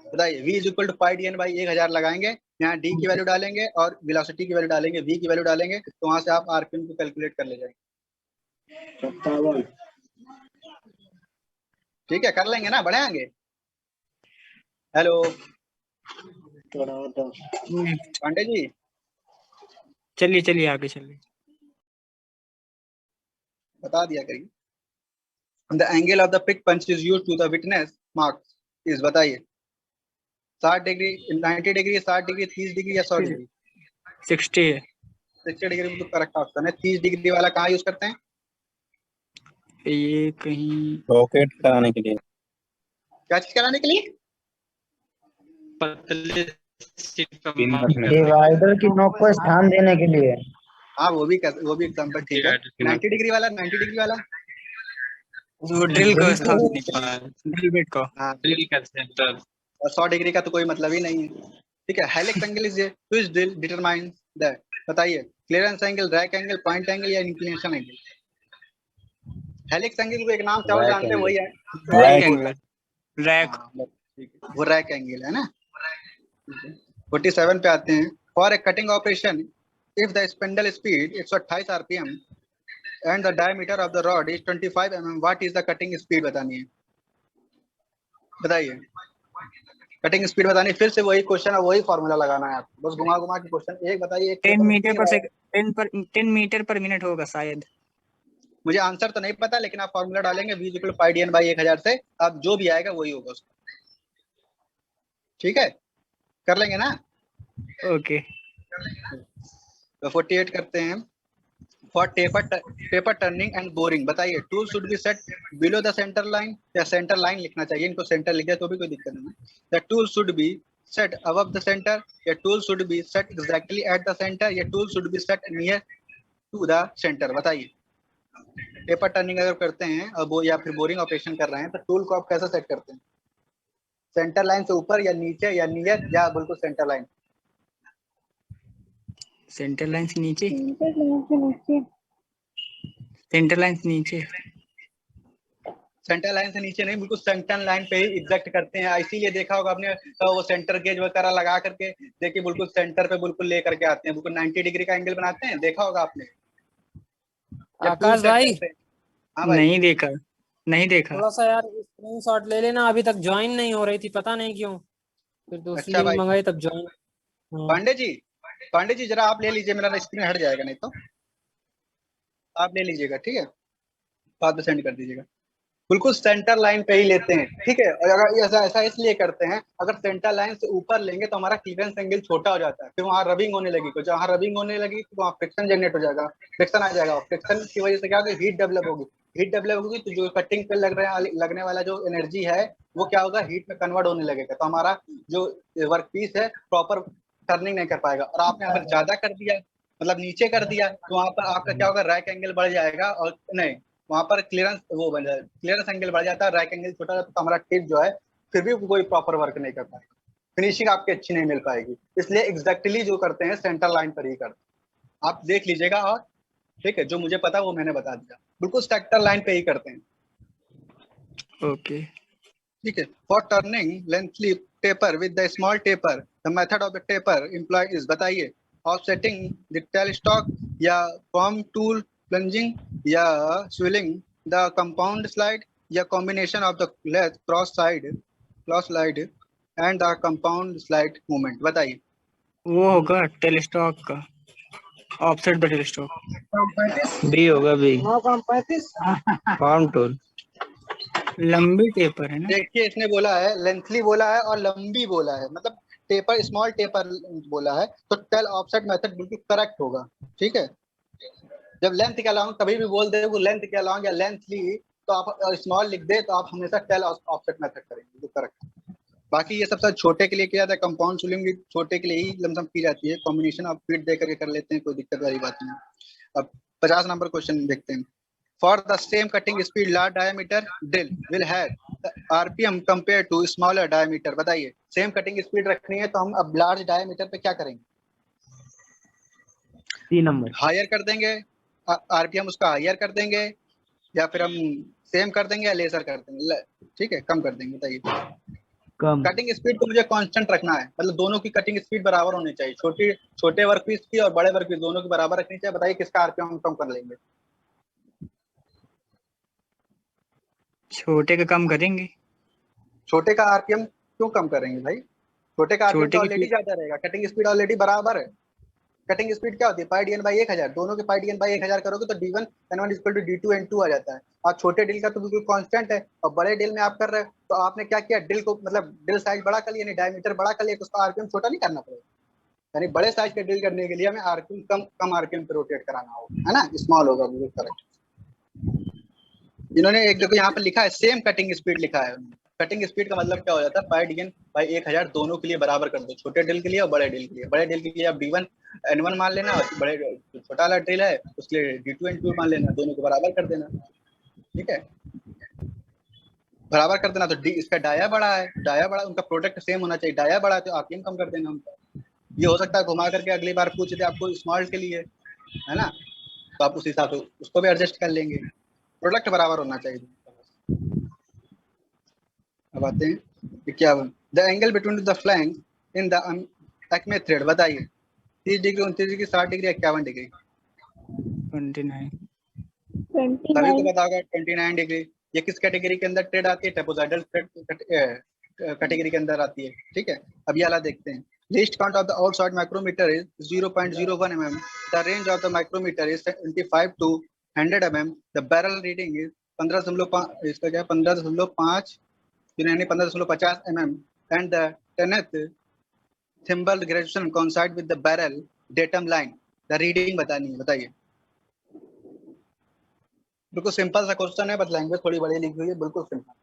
बताइए। v is equal to pi dn by 1000 लगाएंगे, यहाँ d की वैल्यू डालेंगे और वेलोसिटी की वैल्यू डालेंगे, v की वैल्यू डालेंगे, तो वहां से आप आरपीएम को कैलकुलेट कर ले जाएंगे। ठीक है, कर लेंगे ना, बढ़ाएंगे। हेलो पांडे जी, चलिए चलिए आगे चलिए। बता दिया करिए। The angle of the pick punch is used to the witness marks is, बताइए। 60 डिग्री, 90 डिग्री, 60 डिग्री, 30 डिग्री या 100 डिग्री? 60 है। 60 डिग्री में तो करेक्ट ऑप्शन है। 30 डिग्री वाला कहाँ यूज करते हैं? ये कहीं रॉकेट कराने के लिए। क्या चीज कराने के लिए? पतले डिवाइडर की नोक को स्थान देने के लिए। हाँ वो भी एग्जांपल ठीक है। 90 डिग्री वाला, 90 डिग्री वाला वो ड्रिल को स्थान देने के लिए, ड्रिल बिट को। हाँ, ड्रिल का सेंटर। और 100 डिग्री का तो कोई मतलब ही नहीं है। ठीक है, helix angle is which drill determines that, बताइए। Clearance angle, rake angle, point angle या इंक्लिनेशन एंगल? हेलिक्स एंगल को एक नाम क्या जानते हैं, वही है रैक एंगल। रैक, वो रैक एंगल है ना। 47 पे आते हैं। For a cutting operation if the spindle speed 128 RPM and the diameter of the rod is 25 mm, what is the cutting speed बतानी है, बताइए। कटिंग स्पीड बतानी है, फिर से वही क्वेश्चन है, वही फॉर्मूला लगाना है आपको, बस घुमा घुमा के क्वेश्चन एक बताइए। 10 मीटर पर मिनट होगा शायद। मुझे आंसर तो नहीं पता, लेकिन आप फॉर्मूला डालेंगे v = पाई dn बाई 1000 से, अब जो भी आएगा वही होगा उसका। ठीक है, कर लेंगे ना? ओके। तो 48 करते हैं। For paper turning and boring बताइए, tool should be set below the centre line, या सेंटर लाइन लिखना चाहिए, इनको सेंटर लिख दिया तो भी कोई दिक्कत नहीं है। The tool should be set above the centre, या tool should be set exactly at the centre, या tool should be set near to the centre. बताइए, पेपर टर्निंग अगर करते हैं और वो या फिर बोरिंग ऑपरेशन कर रहे हैं, तो टूल को आप कैसे सेट करते हैं? सेंटर लाइन से ऊपर या नीचे या नियर या बिल्कुल सेंटर लाइन? सेंटर लाइन से नीचे। सेंटर लाइन से नीचे। सेंटर लाइन से नीचे। सेंटर लाइन से नीचे नहीं, बिल्कुल सेंटर लाइन पे ही एग्जैक्ट करते हैं। इसीलिए देखा होगा आपने, तो वो सेंटर गेज वगैरह लगा करके देखिए बिल्कुल सेंटर पे बिल्कुल ले करके आते हैं, बिल्कुल 90 डिग्री का एंगल बनाते हैं, देखा होगा आपने। आकाश भाई, हाँ भाई, नहीं देखा, नहीं देखा। थोड़ा सा यार स्क्रीनशॉट ले लेना, अभी तक ज्वाइन नहीं हो रही थी, पता नहीं क्यों, फिर दूसरी अच्छा भाई। मंगाई तब ज्वाइन। पांडे जी जरा आप ले लीजिए, मेरा स्क्रीन हट जाएगा नहीं तो आप ले लीजिएगा, ठीक है, बाद में सेंड कर दीजिएगा। बिल्कुल सेंटर लाइन पे ही लेते हैं, ठीक है। और अगर ऐसा इसलिए करते हैं, अगर सेंटर लाइन से ऊपर लेंगे तो हमारा क्लियरेंस एंगल छोटा हो जाता है, फिर वहाँ रबिंग होने लगी, तो जहाँ रबिंग होने लगी तो वहाँ फ्रिक्शन जनरेट हो जाएगा, फ्रिक्शन आ जाएगा, फ्रिक्शन की वजह से क्या होगा, हीट डेवलप होगी, हीट डेवलप होगी तो जो कटिंग पे लगने वाला जो एनर्जी है वो क्या होगा, हीट में कन्वर्ट होने लगेगा, तो हमारा जो वर्क पीस है प्रॉपर टर्निंग नहीं कर पाएगा। और आपने अगर ज्यादा कर दिया, मतलब नीचे कर दिया, तो वहाँ पर आपका क्या होगा, रैक एंगल बढ़ जाएगा, और नहीं वहाँ पर क्लियरेंस वो बन जाए, क्लियरेंस एंगल बढ़ जाता है, रैक एंगल छोटा जाता है, तो हमारा टिप जो है फिर भी कोई प्रॉपर वर्क नहीं कर पाएगा, फिनिशिंग आपकी अच्छी नहीं मिल पाएगी। इसलिए एग्जैक्टली जो करते हैं सेंटर लाइन पर ही करते हैं, आप देख लीजिएगा। और ठीक है, जो मुझे पता वो मैंने बता दिया, बिल्कुल सेंटर लाइन पे ही करते हैं। ओके, ठीक है। For turning lengthily taper with the small taper, the method of the taper employed is, बताइए, ऑफसेटिंग द टेल स्टॉक, या फॉर्म टूल, प्लंजिंग, या स्विलिंग द कंपाउंड स्लाइड, या combination of the cross slide and the compound slide movement. बताइए, वो होगा टेलीस्टॉक का, ऑफसेट द टेलीस्टॉक। बी होगा, बी। 9.35 form tool. लंबी टेपर है ना। देखिए इसने बोला है लेंथली बोला है और लंबी बोला है, मतलब टेपर स्मॉल टेपर बोला है, तो टेल ऑफसेट मेथड बिल्कुल करेक्ट होगा। ठीक है, जब लेंथ के अलाउंग कभी भी बोल दे वो लेंथ के अलाउंग या लेंथली, तो आप स्मॉल लिख दे तो आप हमेशा टेल ऑफसेट मेथड करेंगे, जो करेक्ट। बाकी ये सबसे छोटे के लिए किया जाता है, कंपाउंड स्विलिंग भी छोटे के लिए ही लमसम की जाती है, कॉम्बिनेशन आप फीड दे करके कर लेते हैं, कोई दिक्कत वाली बात नहीं। अब 50 नंबर क्वेश्चन देखते हैं। For the same cutting speed, large diameter drill will have RPM compared to smaller diameter। बताइए, सेम कटिंग स्पीड रखनी है तो हम अब लार्ज डायमीटर पे क्या करेंगे? 3 नंबर हायर कर देंगे, आरपीएम उसका हायर कर देंगे, या फिर हम सेम कर देंगे या लेसर कर देंगे? ठीक है, कम कर देंगे। बताइए, कम। कटिंग स्पीड को मुझे कांस्टेंट रखना है, मतलब दोनों की कटिंग स्पीड बराबर होनी चाहिए, छोटे वर्कपीस की और बड़े वर्कपीस दोनों की बराबर रखनी चाहिए। बताइए किसका आरपीएम हम कम कर लेंगे? छोटे का कम करेंगे। छोटे का आरपीएम क्यों कम करेंगे भाई? छोटे का आरपीएम तो ऑलरेडी ज्यादा रहेगा, कटिंग स्पीड ऑलरेडी बराबर है। कटिंग स्पीड क्या होती है? पाई dn बाई 1000, दोनों के पाई dn बाई 1000 करोगे तो d1 n1 = d2 n2 आ जाता है। और छोटे ड्रिल का तो बिल्कुल कांस्टेंट है, और बड़े ड्रिल में आप कर रहे हो तो आपने क्या किया, ड्रिल को मतलब ड्रिल साइज बड़ा कर लिया, यानी डायमीटर बड़ा कर लिया, तो उसका आरपीएम छोटा नहीं करना पड़ेगा। यानी बड़े साइज के ड्रिल करने के लिए हमें आरपीएम कम आरपीएम पे रोटेट कराना होगा, है ना, स्मॉल होगा, बिल्कुल करेक्ट। इन्होंने एक देखो यहाँ पर लिखा है सेम कटिंग स्पीड लिखा है। कटिंग स्पीड का मतलब क्या हो जाता है, पाई dn बाई 1000 दोनों के लिए बराबर कर दो, छोटे ड्रिल के लिए और बड़े ड्रिल के लिए। बड़े ड्रिल के लिए आप d1 n1 मान लेना, और बड़े छोटा वाला ड्रिल है उसके लिए d2 n2 मान लेना, दोनों को बराबर कर देना। ठीक है, बराबर कर देना। तो डी इसका डाया बड़ा है, डाया बड़ा, उनका प्रोडक्ट सेम होना चाहिए, डाया बड़ा है तो आरपीएम कम कर देना उनका। ये हो सकता है घुमा करके अगली बार पूछ दे आपको स्मॉल के लिए, है ना, तो आप उस हिसाब से उसको भी एडजस्ट कर लेंगे, प्रोडक्ट बराबर होना चाहिए। अब आते हैं क्या, the angle between the flank in the Acme thread. बताइए, 30 डिग्री, 29 डिग्री, 60 डिग्री, 51 डिग्री? 29। सभी को 29 पता होगा 29 डिग्री। ये किस कैटेगरी के अंदर ट्रेड आती है? ट्रेपेजॉइडल कैटेगरी के अंदर आती है। ठीक है, अब ये वाला देखते हैं। Least count of the outside micrometer is 0.01 mm. The range of the micrometer is 75 to 100 mm. The barrel reading is 15.5, इसका क्या 15.5 यानी 15.50 mm. And the 10th thimble graduation coincide with the barrel datum line. The reading बतानी है, बताइए। बिल्कुल सिंपल सा क्वेश्चन है, बस लैंग्वेज थोड़ी बड़ी लिखी हुई है, बिल्कुल सिंपल।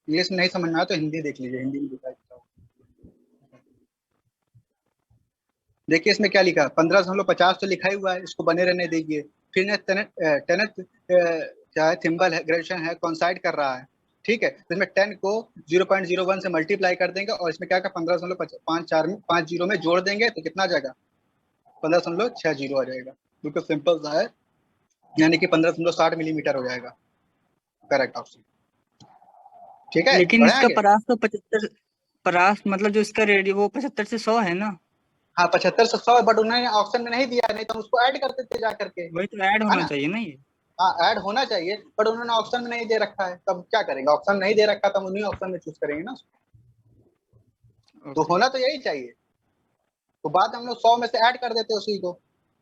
ये नहीं समझ में आया तो हिंदी देख लीजिए, हिंदी में लिखा है। देखिए इसमें क्या लिखा, 15.50 तो लिखा ही हुआ है, इसको बने रहने दीजिए। फिर टेनेथ क्या है, थिम्बल है, ग्रेजुएशन है, कॉन्साइड कर रहा है। ठीक है, तो इसमें 10 को 0.01 से मल्टीप्लाई कर देंगे और इसमें क्या 15.50 में जोड़ देंगे तो कितना आ जाएगा? 15.60 आ जाएगा। बिल्कुल सिंपल सा है, यानी कि 15.60 मिलीमीटर हो जाएगा करेक्ट ऑप्शन। ठीक है, लेकिन बढ़ाएं इसका आगे? परास तो 75, परास मतलब जो इसका रेडियो वो 75 से 100 है ना। हाँ 75 से 100, बट उन्होंने ऑप्शन में नहीं दिया, नहीं तो हम उसको ऐड करते थे जा करके। वही तो ऐड है होना ना? चाहिए ना ये। हाँ ऐड होना चाहिए, बट उन्होंने ऑप्शन में नहीं दे रखा है, तब क्या करेंगे? ऑप्शन नहीं दे रखा तो हम उन्हीं ऑप्शन में चूज करेंगे ना। तो होना तो यही चाहिए, तो बाद हम लोग 100 में से ऐड कर देते उसी को,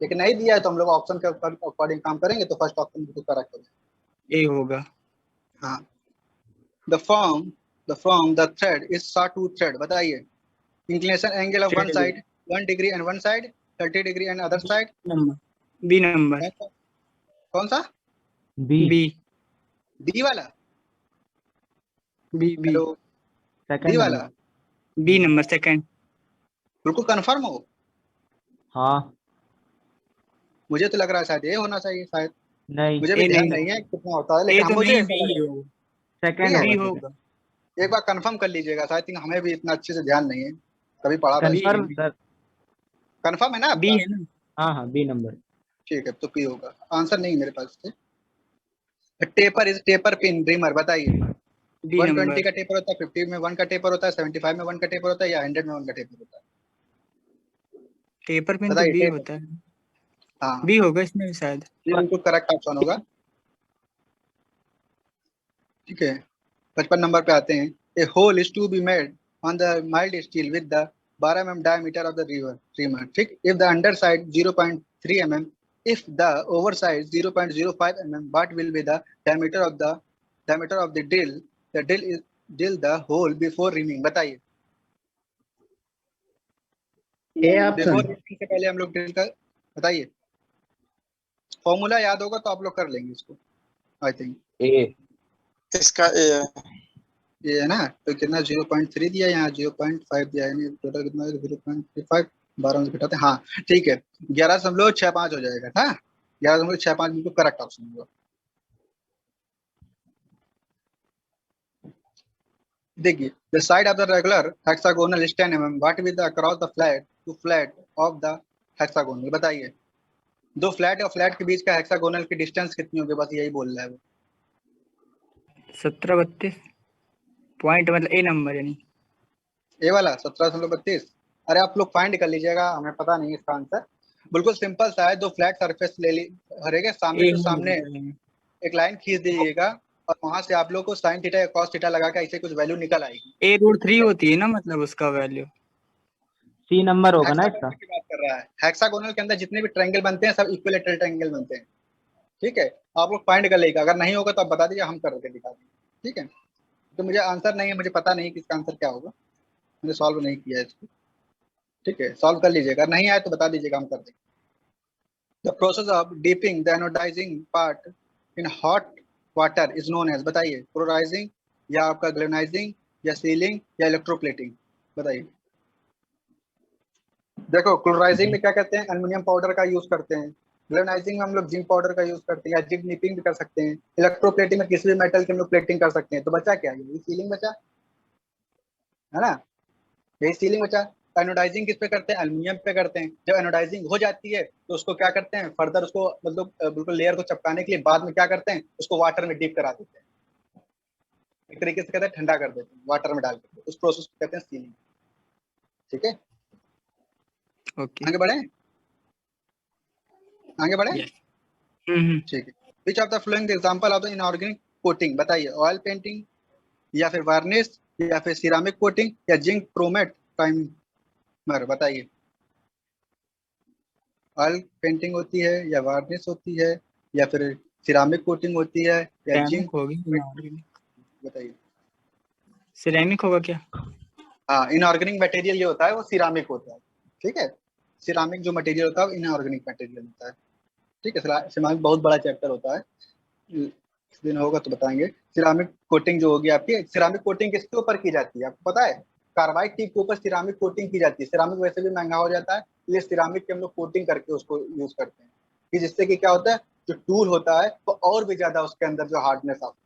लेकिन नहीं दिया है तो हम लोग ऑप्शन के अकॉर्डिंग काम करेंगे। तो फर्स्ट ऑप्शन बिल्कुल करेक्ट हो जाएगा, ए होगा। हाँ। The thread is saw tooth thread. बताइए, inclination angle of one side 1 degree and one side 30 degree and other side. B number. कौन सा? बी डी वाला? बी हेलो, सेकंड डी वाला? नंबर। B number second. बिल्कुल कंफर्म हो? हाँ मुझे तो लग रहा है शायद ये होना चाहिए, शायद। नहीं, मुझे भी ए ध्यान नहीं, नहीं है कितना होता है, ए लेकिन तो मुझे नहीं, ऐसा लग बी रहा है। होगा। सेकंड बी होगा। होगा। एक बार कंफर्म कर लीजिएगा, शायद थिंक हमें भी इतना अच्छे से ध्यान नहीं है, कभी पढ़ा था। Confirm sir. कंफर्म है ना बी आपका? है ना। हाँ हाँ, बी नंबर। ठीक है, तो पी होगा। आंसर नहीं मेरे पास थे। Taper is taper pin dreamer. बताइए, बी 120 नंबर। का टेपर होता है, 50 में 1 का टेपर होता है, 75 में 1 का टेपर होता है, या 100 में 1 का टेपर होता है? टेपर पिन तो बताइए। बी टेपर, होता है। हाँ बी होगा इसमें भी शायद। ये बिल्कुल करेक्ट ऑप्शन होगा। ठीक है, 55 नंबर पे आते हैं। A hole is to be made on the mild steel with the 12 mm diameter of the reamer. ठीक, if the underside 0.3 mm, if the overside 0.05 mm, what will be the diameter of the drill? The drill is drill the hole before reaming. बताइए, ए ऑप्शन। बिफोर reaming से पहले हम लोग ड्रिल का, बताइए। फॉर्मूला याद होगा तो आप लोग कर लेंगे इसको, आई थिंक। ए। इसका ए है। ये है ना, तो कितना 0.3 दिया, यहाँ 0.5 दिया, यानी टोटल कितना 0.35, 12 में से घटाते हैं। हाँ ठीक है, 11.65 हो जाएगा। हाँ 11.65 बिल्कुल करेक्ट ऑप्शन होगा। देखिए, the side of the regular hexagonal is 10 mm, what with the across the flat to flat of the hexagonal. बताइए, दो फ्लैट और फ्लैट के बीच का हेक्सागोनल की डिस्टेंस कितनी होगी? बस यही बोल रहा है वो। 1732 पॉइंट, मतलब ए नंबर यानी। ए वाला 17.32। अरे आप लोग फाइंड कर लीजिएगा, हमें पता नहीं इसका आंसर। बिल्कुल सिंपल सा है, दो फ्लैट सरफेस ले ली हरेगा, सामने ए टू सामने एक लाइन खींच दीजिएगा और वहां से आप लोग को साइन थीटा या कॉस थीटा लगा के ऐसे कुछ वैल्यू निकल आएगी। ए रूट 3 होती है ना, मतलब उसका वैल्यू। सी नंबर होगा ना इसका। हेक्सागोनल की बात कर रहा है, हेक्सागोनल के अंदर जितने भी ट्रायंगल बनते हैं सब इक्विलैटरल ट्रायंगल बनते हैं। ठीक है, आप लोग फाइंड कर लेगा, अगर नहीं होगा तो आप बता दीजिए, हम करके दिखा देंगे। ठीक है, तो मुझे आंसर नहीं है, मुझे पता नहीं कि इसका आंसर क्या होगा, मैंने सॉल्व नहीं किया है इसको। ठीक है, सॉल्व कर लीजिएगा, अगर नहीं आए तो बता दीजिएगा, हम कर देंगे। The process of dipping the anodizing part in hot water is known as. बताइए, क्लोराइजिंग या आपका ग्लेनाइजिंग या सीलिंग या इलेक्ट्रोप्लेटिंग? बताइए। देखो, क्लोराइजिंग में क्या कहते हैं, एल्युमिनियम पाउडर का यूज करते हैं। ग्लेनाइजिंग में हम लोग जिंक पाउडर का यूज करते हैं, या जिंक निपिंग भी कर सकते हैं। इलेक्ट्रोप्लेटिंग में किसी भी मेटल की हम लोग प्लेटिंग कर सकते हैं। तो बचा क्या, ये सीलिंग बचा, है ना, यही सीलिंग बचा। एनोडाइजिंग किस पे करते हैं? एल्युमिनियम पे करते हैं। जब एनोडाइजिंग हो जाती है तो उसको क्या करते हैं, फर्दर उसको मतलब बिल्कुल लेयर को चिपकाने के लिए बाद में क्या करते हैं, उसको वाटर में डीप करा देते हैं, एक तरीके से कहते हैं ठंडा कर देते हैं वाटर में डाल के, उस प्रोसेस को कहते हैं सीलिंग। ठीक है, ओके आगे बढ़े, आगे बढ़े। यस ठीक है। विच of the following example of the inorganic coating, बताइए। ऑयल पेंटिंग, या फिर वार्निश, या फिर सिरामिक कोटिंग, या जिंक क्रोमेट प्राइमर, बताइए। ऑयल पेंटिंग होती है, या वार्निश होती है, या फिर सिरामिक कोटिंग होती है, या जिंक, सिरेमिक होगी, बताइए। सिरेमिक होगा क्या? हाँ, इनऑर्गेनिक मटेरियल जो होता है वो सिरामिक होता है, ठीक है। सिरामिक जो मटेरियल होता है वो इनऑर्गेनिक मटेरियल होता है, ठीक है। सिरामिक बहुत बड़ा चैप्टर होता है, इस दिन होगा तो बताएंगे। सिरामिक कोटिंग जो होगी आपकी, सिरामिक कोटिंग किसके ऊपर की जाती है आपको पता है? कार्बाइड टिप के ऊपर सिरामिक कोटिंग की जाती है। सिरामिक वैसे भी महंगा हो जाता है, इसलिए सिरामिक के हम लोग कोटिंग करके उसको यूज करते हैं, कि जिससे कि क्या होता है, जो टूल होता है वो और भी ज्यादा उसके अंदर जो हार्डनेस आता है।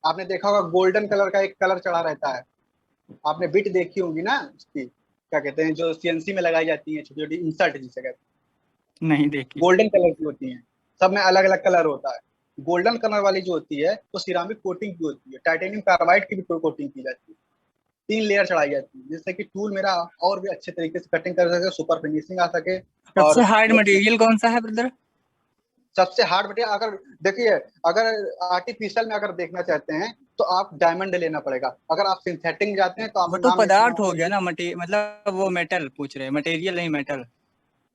आपने देखा होगा गोल्डन कलर का एक कलर चढ़ा रहता है, आपने बिट देखी होगी ना उसकी, क्या कहते हैं, जो सीएनसी में लगाई जाती है, छोटी छोटी इंसर्ट जिसे कहते हैं, नहीं देखी। गोल्डन कलर की होती हैं, सब में अलग अलग कलर होता है। गोल्डन कलर वाली जो होती है वो सिरामिक कोटिंग की होती है। टाइटेनियम कार्बाइड की भी कोटिंग की जाती है, 3 लेयर चढ़ाई जाती है, जिससे कि टूल मेरा और भी अच्छे तरीके से कटिंग कर सके, सुपर फिनिशिंग आ सके। और सबसे हार्ड मटेरियल कौन सा है ब्रदर? सबसे हार्ड मटेरियल, अगर देखिए, अगर आर्टिफिशियल में अगर देखना चाहते हैं तो आप डायमंड लेना पड़ेगा। अगर आप सिंथेटिक में जाते हैं तो वो आपने तो नाम नहीं पदार्थ सुना हो होगा, गया ना, मतलब वो मेटल पूछ रहे हैं, मटेरियल नहीं मेटल।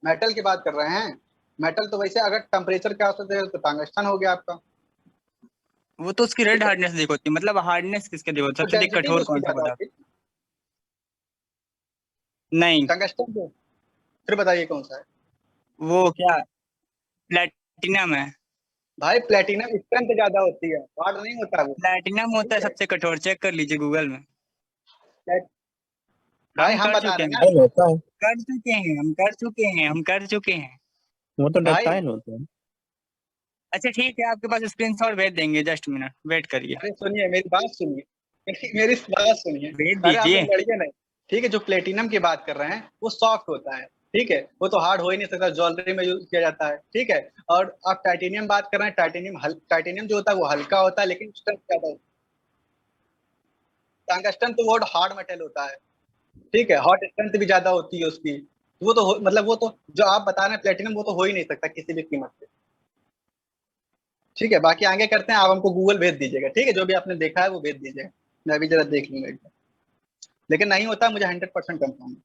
मेटल की बात कर रहे हैं। मेटल तो वैसे अगर टेम्परेचर के आसपास है तो टंगस्टन हो गया आपका, वो तो उसकी रेड ठीक है। हार्डनेस देखो होती है, मतलब हार्डनेस किसके देखो, तो सबसे अधिक डेंसिटी कठोर उसकी कौन सा ज्यादा पदार्थ? होती है नहीं, टंगस्टन को। फिर बताइए कौन सा है? वो क्या प्लेटिनम है। भाई प्लेटिनम स्ट्रेंथ ज्यादा होती है, हार्ड नहीं होता वो, प्लेटिनम होता है ठीक है। सबसे कठोर, चेक कर लीजिए गूगल में। भाई हम हम कर बता चुके रहे हैं, हैं ना होता है, कर चुके हैं, हम कर चुके हैं, हम कर चुके हैं। वो तो भाई। डक्टाइल होते हैं। अच्छा ठीक है, आपके पास स्क्रीनशॉट भेज देंगे, जस्ट मिनट वेट करिए। अरे सुनिए, मेरी बात सुनिए, मेरी बात सुनिए। भेज अरे आप दीजिए। लोग लड़िए नहीं, ठीक है। जो प्लेटिनम की बात कर रहे हैं वो सॉफ्ट होता है, ठीक है, वो तो हार्ड हो ही नहीं सकता, ज्वेलरी में यूज किया जाता है, ठीक है। और आप टाइटेनियम बात कर रहे हैं, टाइटेनियम जो होता है वो हल्का होता है लेकिन स्ट्रेंथ ज्यादा होता है। टंगस्टन तो बहुत हार्ड मेटल होता है, ठीक है, हॉट स्ट्रेंथ भी ज्यादा होती है उसकी। वो तो मतलब वो तो जो आप बता रहे हैं प्लेटिनम, वो तो हो ही नहीं सकता किसी भी कीमत पे, ठीक है। बाकी आगे करते हैं, आप हमको गूगल भेज दीजिएगा, ठीक है, जो भी आपने देखा है वो भेज दीजिएगा, मैं भी जरा देख लूंगा एक बार। लेकिन नहीं होता, मुझे 100% कंफर्म है।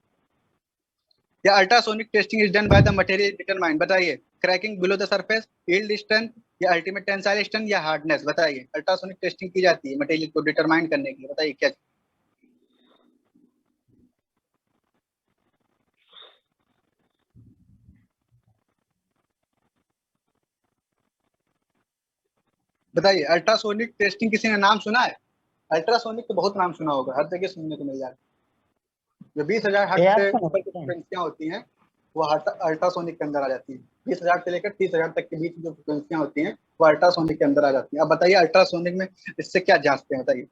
या ultrasonic testing is done by the material determine, बताइए। Cracking below the surface, yield strength, या अल्टीमेट टेंसाइल स्ट्रेंथ, या हार्डनेस, बताइए। अल्ट्रासोनिक टेस्टिंग की जाती है मटेरियल को डिटरमाइन करने के लिए, बताइए क्या? बताइए, अल्ट्रासोनिक टेस्टिंग किसी ने नाम सुना है? अल्ट्रासोनिक तो बहुत नाम सुना होगा, हर जगह सुनने को मिल जाता है। जो 20,000 हर्ट्ज से ऊपर की फ्रिक्वेंसियां होती हैं वो अल्ट्रासोनिक के अंदर आ जाती है। 20,000 से लेकर 30,000 तक के बीच जो फ्रिक्वेंसियां होती हैं वो अल्ट्रासोनिक के अंदर आ जाती हैं। अब बताइए अल्ट्रासोनिक में इससे क्या जांचते हैं, बताइए।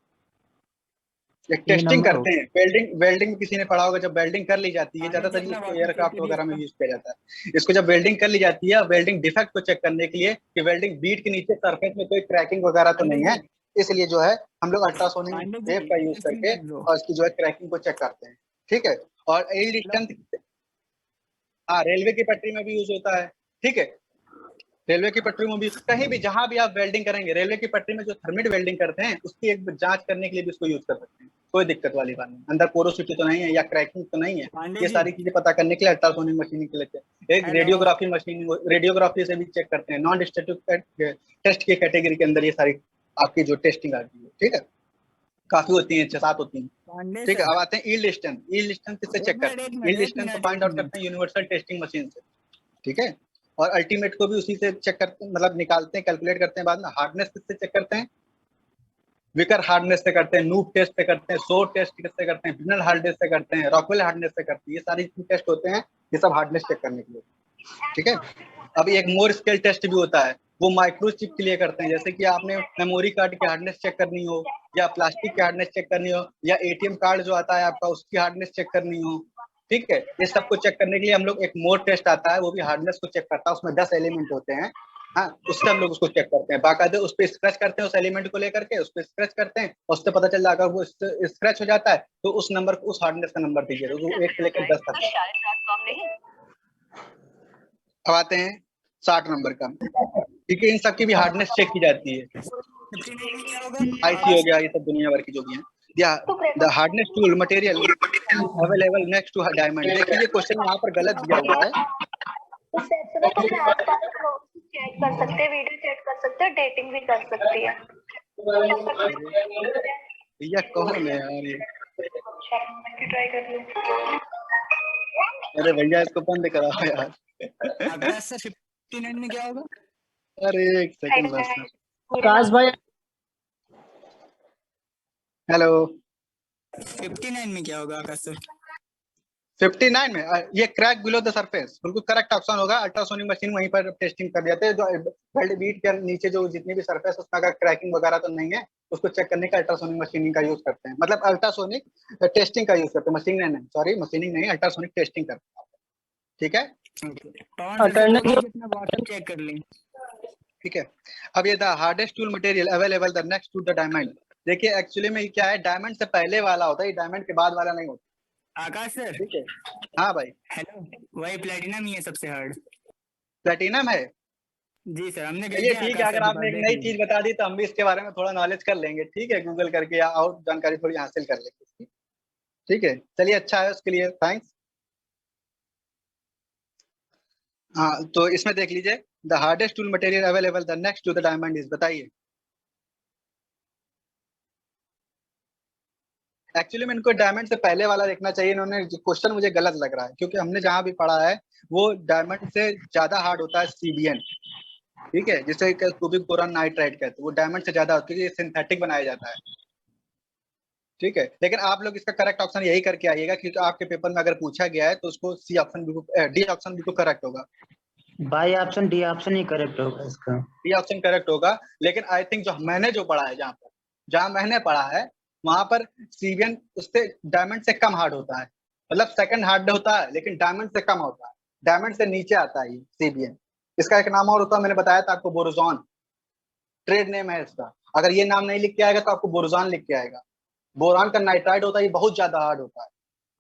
एक सी टेस्टिंग नंबर हो। करते हैं, वेल्डिंग में किसी ने पढ़ा होगा, जब वेल्डिंग कर ली जाती है, पानी ज्यादातर जितना इसको वाटर एयरक्राफ्ट चाहिए वगैरह में इसका। यूज किया जाता है। इसको जब वेल्डिंग कर ली जाती है, वेल्डिंग डिफेक्ट को चेक करने के लिए कि वेल्डिंग बीट के नीचे सरफेस में कोई क्रैकिंग वगैरह तो पांडे नहीं है, जी, इसलिए जो है हम लोग अल्ट्रासोनिक पांडे वेव का जी यूज स्क्रीन करके कर दो। और इसकी जो है क्रैकिंग को चेक करते हैं, ठीक है। और यील्ड मतलब स्ट्रेंथ, हाँ, रेलवे की पटरी में भी यूज होता है, ठीक है। रेलवे की पटरी में भी, कहीं भी जहां भी आप वेल्डिंग करेंगे, रेलवे की पटरी में जो थर्मिट वेल्डिंग करते हैं उसकी एक जांच करने के लिए भी इसको यूज कर सकते हैं। कोई दिक्कत वाली बात नहीं, अंदर पोरोसिटी तो नहीं है या क्रैकिंग तो नहीं है, पांडे ये जी सारी चीजें पता करने के लिए अल्ट्रासोनिक मशीन के लिए एक हेलो। रेडियोग्राफी मशीन, रेडियोग्राफी से भी चेक करते हैं। नॉन डिस्ट्रक्टिव टेस्ट की कैटेगरी के अंदर ये सारी आपकी जो टेस्टिंग आती है, ठीक है। काफी होती है, 6-7 होती है, पांडे ठीक है। सर अब आते हैं यील्ड स्ट्रेंथ। यील्ड स्ट्रेंथ किससे एक चेक मिनट करते एक हैं? मिनट यील्ड एक स्ट्रेंथ को मिनट फाइंड एक आउट करते मिनट हैं यूनिवर्सल टेस्टिंग मशीन से, ठीक है। और अल्टीमेट को भी उसी से चेक करते हैं, मतलब निकालते हैं, कैलकुलेट करते हैं बाद में। हार्डनेस किससे चेक करते हैं? विकर हार्डनेस से करते हैं, नूब टेस्ट से करते हैं, सोर टेस्ट किससे करते हैं, बिनल हार्डनेस से करते हैं, रॉकवेल हार्डनेस से करते हैं। ये सारी टेस्ट होते हैं, ये सब हार्डनेस चेक करने के लिए, ठीक है। अब एक मोर स्केल टेस्ट भी होता है, वो माइक्रोचिप के लिए करते हैं। जैसे कि आपने मेमोरी कार्ड की हार्डनेस चेक करनी हो, या प्लास्टिक की हार्डनेस चेक करनी हो, या एटीएम कार्ड जो आता है आपका उसकी हार्डनेस चेक करनी हो, ठीक है। ये सबको चेक करने के लिए हम लोग, एक मोर टेस्ट आता है, वो भी हार्डनेस को चेक करता है, उसमें 10 एलिमेंट होते हैं, हाँ, उससे हम लोग उसको चेक करते हैं बाकायदे। उस पर स्क्रैच करते हैं, उस एलिमेंट को लेकर के उस पर स्क्रैच करते हैं, और उससे पता चल जाएगा वो स्क्रैच हो जाता है तो उस नंबर को, उस हार्डनेस का नंबर दीजिए, तो 1 से लेकर 10 तक। अब आते हैं 60 नंबर का, क्योंकि इन सब की भी हार्डनेस चेक की जाती है। 59 में क्या होगा आईसी हो गया, ये सब दुनिया भर की जो भी है। The hardness tool material available next to diamond. देखिए ये क्वेश्चन यहाँ पर गलत दिया हुआ है। चेक कर सकते हैं, वीडियो चेक कर सकते हैं, डेटिंग भी कर सकती है। भैया कौन है यार ये? ट्राई कर लो। अरे भैया इसको बंद कराओ यार। आकाश सर 59 में क्या होगा? अरे एक सेकंड बस। आकाश भाई हेलो 59 में क्या होगा आकाश सर? 59 में ये क्रैक बिलो द सरफेस, बिल्कुल करेक्ट ऑप्शन होगा। अल्ट्रासोनिक मशीन वहीं पर टेस्टिंग कर जाते हैं, जो बेल्ट बीट के नीचे जो जितनी भी सरफेस उसमें अगर क्रैकिंग वगैरह तो नहीं है, उसको चेक करने का अल्ट्रासोनिक मशीनिंग का यूज करते हैं, मतलब अल्ट्रासोनिक टेस्टिंग का यूज करते हैं। मशीनिंग नहीं, सॉरी मशीनिंग नहीं, अल्ट्रासोनिक टेस्टिंग करते हैं। ठीक है, जितना वाटर चेक कर लें। ठीक है। अब ये the hardest tool material available the next to the diamond. देखिए एक्चुअली में क्या है, डायमंड से पहले वाला होता है, डायमंड के बाद वाला नहीं होता। आकाश सर ठीक है, हाँ भाई। हेलो, वही प्लेटिनम ही है सबसे हार्ड। प्लेटिनम है जी सर, हमने ये ठीक है। अगर आपने एक नई चीज बता दी तो हम भी इसके बारे में थोड़ा नॉलेज कर लेंगे। ठीक है, गूगल करके या और जानकारी थोड़ी हासिल कर लेंगे इसकी। ठीक है, चलिए अच्छा है, उसके लिए थैंक्स। हाँ तो इसमें देख लीजिए, the hardest tool material available the next to the diamond is, बताइए। एक्चुअली में इनको डायमंड से पहले वाला देखना चाहिए, इन्होंने क्वेश्चन मुझे गलत लग रहा है, क्योंकि हमने जहां भी पढ़ा है वो डायमंड से ज्यादा हार्ड होता है सीबीएन। ठीक है, जिसे क्यूबिक बोरॉन नाइट्राइड कहते हैं, वो डायमंड से ज्यादा होती है, क्योंकि ये सिंथेटिक बनाया जाता है। ठीक है, लेकिन आप लोग इसका करेक्ट ऑप्शन यही करके आइएगा, क्योंकि आपके पेपर में अगर पूछा गया है तो उसको सी ऑप्शन डी ऑप्शन बिल्कुल करेक्ट होगा। By option D option he correct होगा इसका। डी ऑप्शन करेक्ट होगा, लेकिन आई थिंक जो पढ़ा है, जहाँ मैंने पढ़ा है वहां पर सीबीएन उससे डायमंड से कम हार्ड होता है, मतलब सेकंड हार्ड होता है लेकिन डायमंड से कम होता है, डायमंड से नीचे आता है ये सीबीएन। इसका एक नाम और होता है, मैंने बताया था आपको, बोरोजॉन, ट्रेड नेम है इसका। अगर ये नाम नहीं लिख के आएगा तो आपको बोरोजॉन लिख के आएगा। बोरान का नाइट्राइड होता है, ये बहुत ज्यादा हार्ड होता है,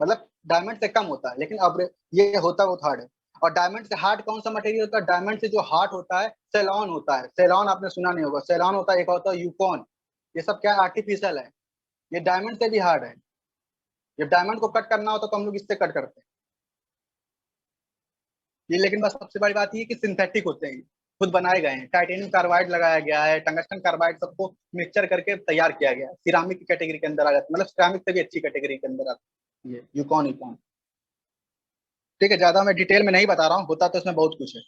मतलब डायमंड से कम होता है, लेकिन अब ये होता है बहुत हार्ड है। और डायमंड से हार्ड कौन सा मटेरियल होता है? डायमंड से जो हार्ड होता है सेलॉन होता है। सेलॉन आपने सुना नहीं होगा, सेलॉन होता है, एक होता है यूकॉन। ये सब क्या आर्टिफिशियल है, ये डायमंड से भी हार्ड है। जब डायमंड को कट करना होता तो हम लोग इससे कट करते हैं ये, लेकिन बस सबसे बड़ी बात ये कि सिंथेटिक होते हैं, खुद बनाए गए हैं। टाइटेनियम कार्बाइड लगाया गया है, टंगस्टन कार्बाइड, सबको मिक्सचर करके तैयार किया गया है। सिरामिक की कैटेगरी के अंदर आ जाता है, मतलब सिरामिक से भी अच्छी कैटेगरी के अंदर आता है ये यूकॉन। ठीक है, ज्यादा मैं डिटेल में नहीं बता रहा हूँ, होता तो इसमें बहुत कुछ है।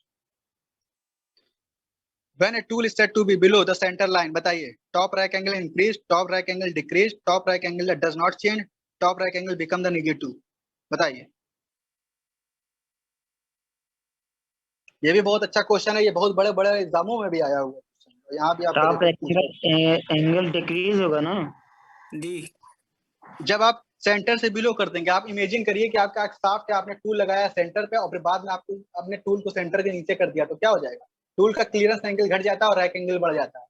When a tool is said to be below the center line, बताइए। Top right angle increase, top right angle decrease, top right angle that does not change, top right angle become the negative, बताइए। ये भी बहुत अच्छा क्वेश्चन है, ये बहुत बड़े बड़े एग्जामों में भी आया हुआ है। यहाँ भी टॉप एंगल डिक्रीज होगा ना दी। जब आप सेंटर से बिलो कर देंगे, आप इमेजिन करिए कि आपका शाफ्ट है, आपने टूल लगाया सेंटर पे और फिर बाद में आपको अपने टूल को सेंटर के नीचे कर दिया, तो क्या हो जाएगा? टूल का क्लियरेंस एंगल घट जाता है और रैक एंगल बढ़ जाता है।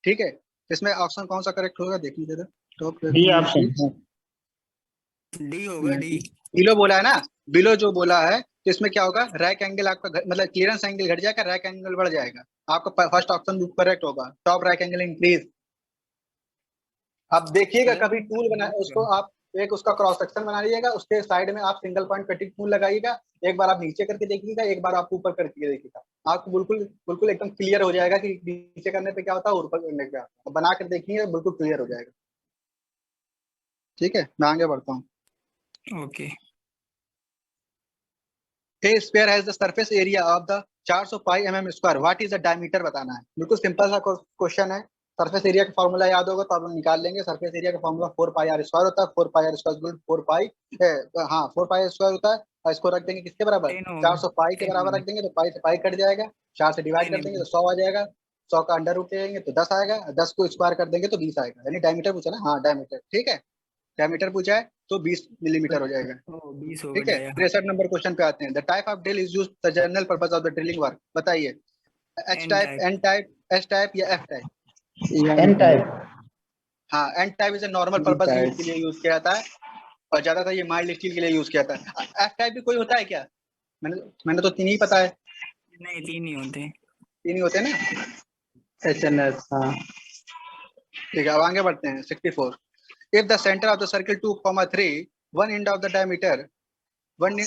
ठीक है, इसमें ऑप्शन कौन सा करेक्ट होगा देख लीजिए। टॉप डी ऑप्शन डी होगा, डी। बिलो बोला है ना, बिलो जो बोला है तो इसमें क्या होगा? रैक एंगल आपका मतलब क्लियरेंस एंगल घट जाएगा, रैक एंगल बढ़ जाएगा। आपका फर्स्ट ऑप्शन करेक्ट होगा, टॉप रैक एंगल इंक्रीज। आप देखिएगा कभी टूल बना उसको, आप एक उसका क्रॉस सेक्शन बना लीजिएगा, उसके साइड में आप सिंगल पॉइंट कटिंग टूल लगाइएगा, एक बार आप नीचे करके देखिएगा, एक बार आप ऊपर करके देखिएगा, आपको बिल्कुल बिल्कुल एकदम क्लियर हो जाएगा कि नीचे करने पे क्या होता है और ऊपर करने पे क्या होता है। बना कर देखिए, बिल्कुल क्लियर हो जाएगा। ठीक है, मैं आगे बढ़ता हूँ। Okay. A square has the surface area of the 400 pi mm square. What is the diameter बताना है। बिल्कुल सिंपल सा क्वेश्चन है। सरफेस एरिया का फॉर्मूला याद होगा तो आप लोग निकाल लेंगे। सरफेस एरिया का फॉर्मूला 4 पाई आर स्क्वायर होता है। 4 पाई आर स्क्वायर 4 पाई, हाँ 4 पाई स्क्वायर होता है। और इसको रख देंगे किसके बराबर? 400 पाई के बराबर रख देंगे, तो पाई से पाई कट जाएगा, 4 से डिवाइड कर देंगे तो 100 आ जाएगा, 100 का अंडर रूट लेंगे तो 10 आएगा, 10 को स्क्वायर कर देंगे तो 20 आएगा। यानी डायमीटर पूछा ना, हाँ डायमीटर, ठीक है, डायमीटर पूछा है तो 20 मिलीमीटर हो जाएगा। 20 हो ठीक है, 63 नंबर क्वेश्चन पे आते हैं। The type of drill is used the general purpose of the drilling work, बताइए। H type, N type, S type या एफ टाइप? N type. हाँ, N type is a normal purpose के लिए यूज किया जाता है और ज्यादातर ये माइल्ड स्टील के लिए यूज किया जाता है। एफ टाइप भी कोई होता है क्या? मैंने तो तीन ही पता है। नहीं, 3 ही होते। 3 ही होते हैं ना। HNS, हाँ। ठीक है, अब आगे बढ़ते हैं 64। If the centre of the circle 2,3 one end of the diameter one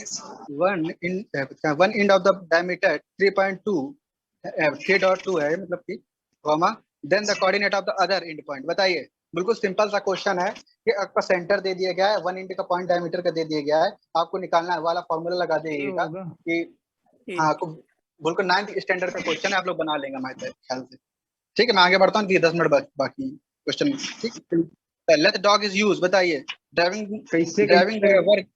end of the diameter 3.2 3.2 है मतलब कि comma then the coordinate of the other end point. बताइए, बिल्कुल सिंपल सा क्वेश्चन है कि आपका सेंटर दे दिया गया है, 1 इंच का पॉइंट डायमीटर का दे दिया गया है, आपको निकालना है वाला फॉर्मूला लगा दीजिएगा कि हाँ, बिल्कुल 9th स्टैंडर्ड का क्वेश्चन है, आप लोग बना लेंगे हमारे ख्याल से। ठीक है, मैं आगे बढ़ता हूँ कि 10 मिनट बाकी क्वेश्चन। ठीक, लेट डॉग इज यूज। बताइए, ड्राइविंग वर्क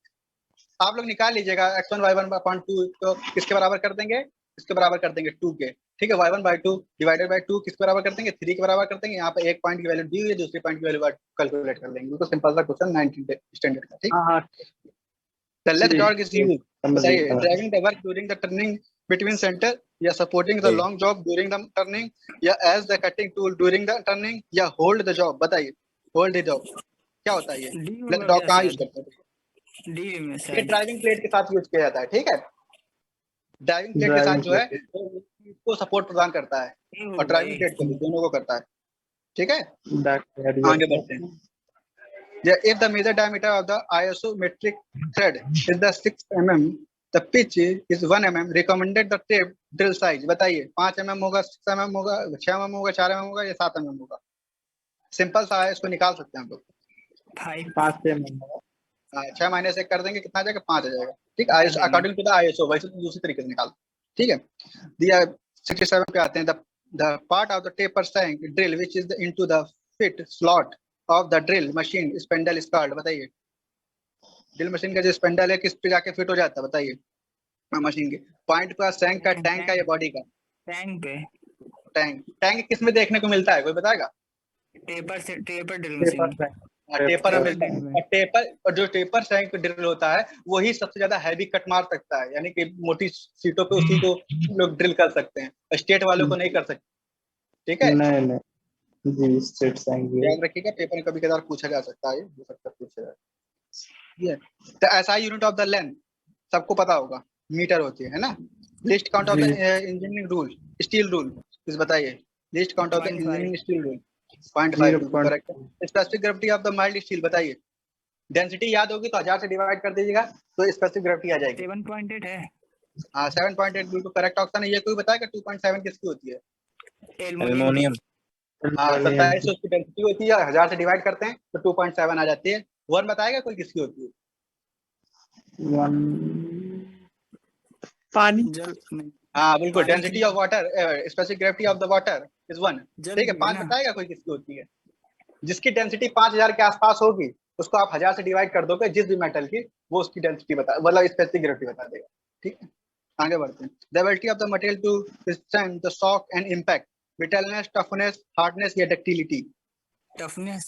आप लोग निकाल लीजिएगा। x1 y1/2 तो किसके बराबर कर देंगे? इसके बराबर कर देंगे 2 के। ठीक है, y1/2 डिवाइडेड बाय 2 किसके बराबर कर देंगे? 3 के बराबर कर देंगे। यहाँ पे एक पॉइंट की वैल्यू दी हुई है, दूसरी पॉइंट की वैल्यू कैलकुलेट कर लेंगे। बिल्कुल सिंपल सा क्वेश्चन 9th स्टैंडर्ड का। ठीक, हाँ, the lathe dog is use. समझ बताइए, गया। Driving the work during the turning between centre या supporting the long job during the turning या as the cutting tool during the turning या होल्ड द जॉब। बताइए, होल्ड द जॉब क्या होता है? ये लेट डॉग कहाँ यूज करते हैं? डी में ये शायद। ड्राइविंग प्लेट के साथ यूज किया जाता है। ठीक है, ड्राइविंग प्लेट के साथ जो है इसको सपोर्ट प्रदान करता है और ड्राइविंग प्लेट को भी, दोनों को करता है। ठीक है, आगे बढ़ते हैं। If the major diameter of the isometric thread is the 6 mm, the pitch is 1 mm. Recommended the tape drill size. बताइए, 5 mm होगा, 6 mm होगा, 6 mm होगा, 4 mm होगा या 7 mm होगा? सिंपल सा है, इसको निकाल सकते हैं हम लोग। 5 mm। 6 माइनस 1 कर देंगे, कितना आ जाएगा? 5 आ जाएगा। ठीक, अकॉर्डिंग टू द ISO, वैसे तो दूसरी तरीके से निकाल। ठीक है, दिया 67 पे आते हैं। The part of the taper shank drill which is into the fit slot of the drill machine spindle is called. बताइए, ड्रिल मशीन का जो स्पेंडल है किस पे जाके फिट हो जाता है? बताइए, मशीन के पॉइंट का, सैंक का, टैंक का या बॉडी का? टैंक पे। टैंक किस में देखने को मिलता है, कोई बताएगा? Taper drill machine. टेपर में मिलता है। और टेपर, और जो टेपर सैंक ड्रिल होता है वही सबसे ज्यादा हैवी कट मार सकता है, यानी कि मोटी सीटों पे उसी को लोग ड्रिल कर सकते हैं, स्टेट वालों को नहीं कर सकते। ठीक है, नहीं जी, स्ट्रेट सैंग याद रखिएगा, पेपर में कभी कभार पूछा जा सकता है, हो सकता है पूछा जाए। तो ऐसा यूनिट ऑफ द लेंथ सबको पता होगा, मीटर होती है ना। Least count of the engineering rule, steel rule please बताइए। Least count of the engineering steel rule 0.5 correct. Specific gravity of the mild steel. बताइए, डेंसिटी याद होगी तो 1000 से डिवाइड कर दीजिएगा तो स्पेसिफिक ग्रेविटी आ जाएगी। 7.8 है। हाँ, 7.8 बिल्कुल करेक्ट ऑप्शन है। ये कोई बताएगा 2.7 किसकी होती है? एल्युमिनियम। हाँ, 27 उसकी डेंसिटी होती है, 1000 से डिवाइड करते हैं तो 2.7 आ जाती है। वन बताएगा कोई किसकी होती है? पानी। हाँ बिल्कुल, density of water, specific gravity of the water is 1। ठीक है, 5 बताएगा कोई किसकी होती है? जिसकी डेंसिटी 5000 के आसपास होगी उसको आप 1000 से डिवाइड कर दोगे, जिस भी मेटल की, वो उसकी डेंसिटी बता, मतलब स्पेसिफिक ग्रेविटी बता देगा। ठीक है, आगे बढ़ते हैं। The ability of the material to withstand the shock and impact, brittleness, toughness, hardness या डक्टिलिटी? टफनेस।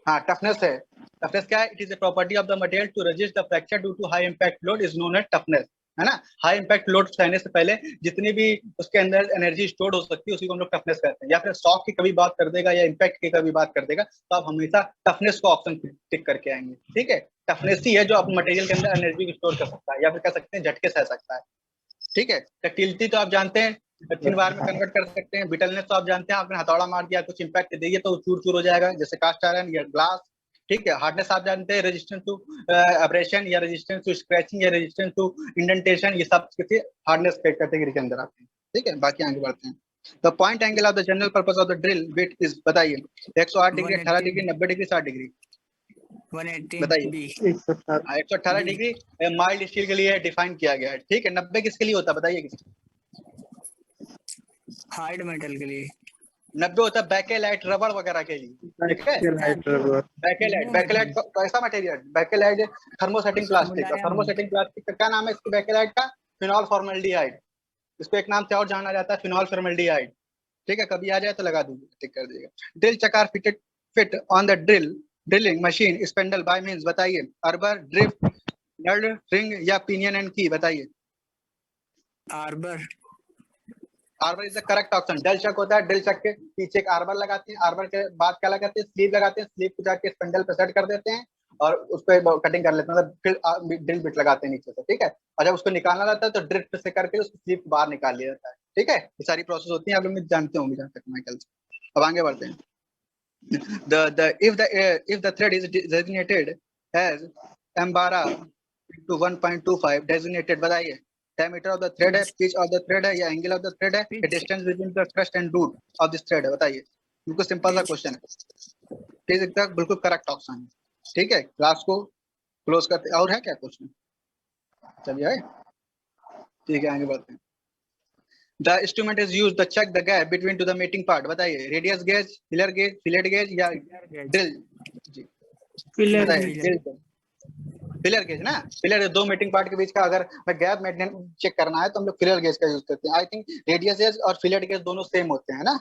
हाँ, टफनेस है। टफनेस क्या है? It is a property of the material to resist the fracture due to high impact load is known as toughness, है ना। हाई इंपैक्ट लोड सहने से पहले जितनी भी उसके अंदर एनर्जी स्टोर हो सकती है उसी को हम लोग टफनेस कहते हैं। या फिर शॉक की कभी बात कर देगा या इंपैक्ट की कभी बात कर देगा तो आप हमेशा टफनेस को ऑप्शन टिक करके आएंगे। ठीक है, टफनेस ही है जो आप मटेरियल के अंदर एनर्जी स्टोर कर सकता है या फिर कह सकते हैं झटके सह सकता है। ठीक है, डक्टिलिटी तो आप जानते हैं, थिन बार में कन्वर्ट कर सकते हैं। ब्रिटलनेस तो आप जानते हैं, आपने हथौड़ा मार दिया, कुछ इंपैक्ट देगी तो चूर चूर हो जाएगा, जैसे कास्ट आयरन या ग्लास। ठीक है, हार्डनेस आप जानते हैं, रेजिस्टेंस टू एब्रेशन या रेजिस्टेंस टू स्क्रैचिंग या रेजिस्टेंस टू इंडेंटेशन, ये सब किसी हार्डनेस कैटेगरी के अंदर आते हैं। ठीक है, बाकी आगे बढ़ते हैं। The point angle of the general purpose of the drill bit is, बताइए, 108 डिग्री, 18 डिग्री, 90 डिग्री, 60 डिग्री? 180 बताइए। 118 डिग्री माइल्ड स्टील के लिए डिफाइन किया गया है। ठीक है, 90 किसके लिए होता है? बताइए किसके? हार्ड मेटल के लिए। 90 होता है बैकेलाइट, रबड़ वगैरह के लिए। ठीक है, बैकेलाइट कैसा मटेरियल? बैकेलाइट थर्मोसेटिंग प्लास्टिक का। थर्मोसेटिंग प्लास्टिक का क्या नाम है इसकी? बैकेलाइट का फिनॉल फॉर्मल्डिहाइड। इसको एक नाम से और जाना जाता है, फिनॉल फॉर्मल्डिहाइड। ठीक है, कभी आ जाए तो लगा दीजिए, टिक कर दीजिएगा। ड्रिल चकार fit on the drilling machine spindle by means, बताइए, अर्बर, ड्रिफ्ट, नर्ड, रिंग या पिनियन एंड की? बताइए। Arbor. Arbor is the correct option. Drill chuck होता है, ड्रिल चक के पीछे एक आर्बर लगाते हैं, आर्बर के बाद क्या लगाते हैं? स्लीव लगाते हैं, स्लीव को जाके स्पेंडल पे सेट कर देते हैं और उस पर कटिंग कर लेते हैं, मतलब फिर ड्रिल बिट लगाते हैं नीचे से, ठीक है। और जब उसको निकालना रहता है तो ड्रिफ्ट से करके उसको स्लीव बाहर निकाल लिया जाता है, ठीक है। ये सारी प्रोसेस होती है, आप लोग जानते होंगे जहाँ तक मैं ख्याल से। अब आगे बढ़ते हैं। if the thread is designated as Ambara to 1.25 designated, बताइए diameter of the thread है, pitch of the thread है, या angle of the thread है, या distance between the crest and root of this thread है, बताइए। बिल्कुल सिंपल सा क्वेश्चन है, ठीक है, बिल्कुल करेक्ट ऑप्शन है, ठीक है। क्लास को क्लोज करते, और है क्या क्वेश्चन? चलिए है, ठीक है, आगे बढ़ते हैं। The instrument is used to check the gap between to the mating part, बताइए radius gauge, filler gauge, fillet gauge या ड्रिल? जी बताइए, फिलर गेज ना, फिलर दो मेटिंग पार्ट के बीच का अगर गैप मेंटेन चेक करना है तो हम लोग फिलर गेज का यूज करते हैं। आई थिंक रेडियस गेज और फिलेट गेज दोनों सेम होते हैं ना।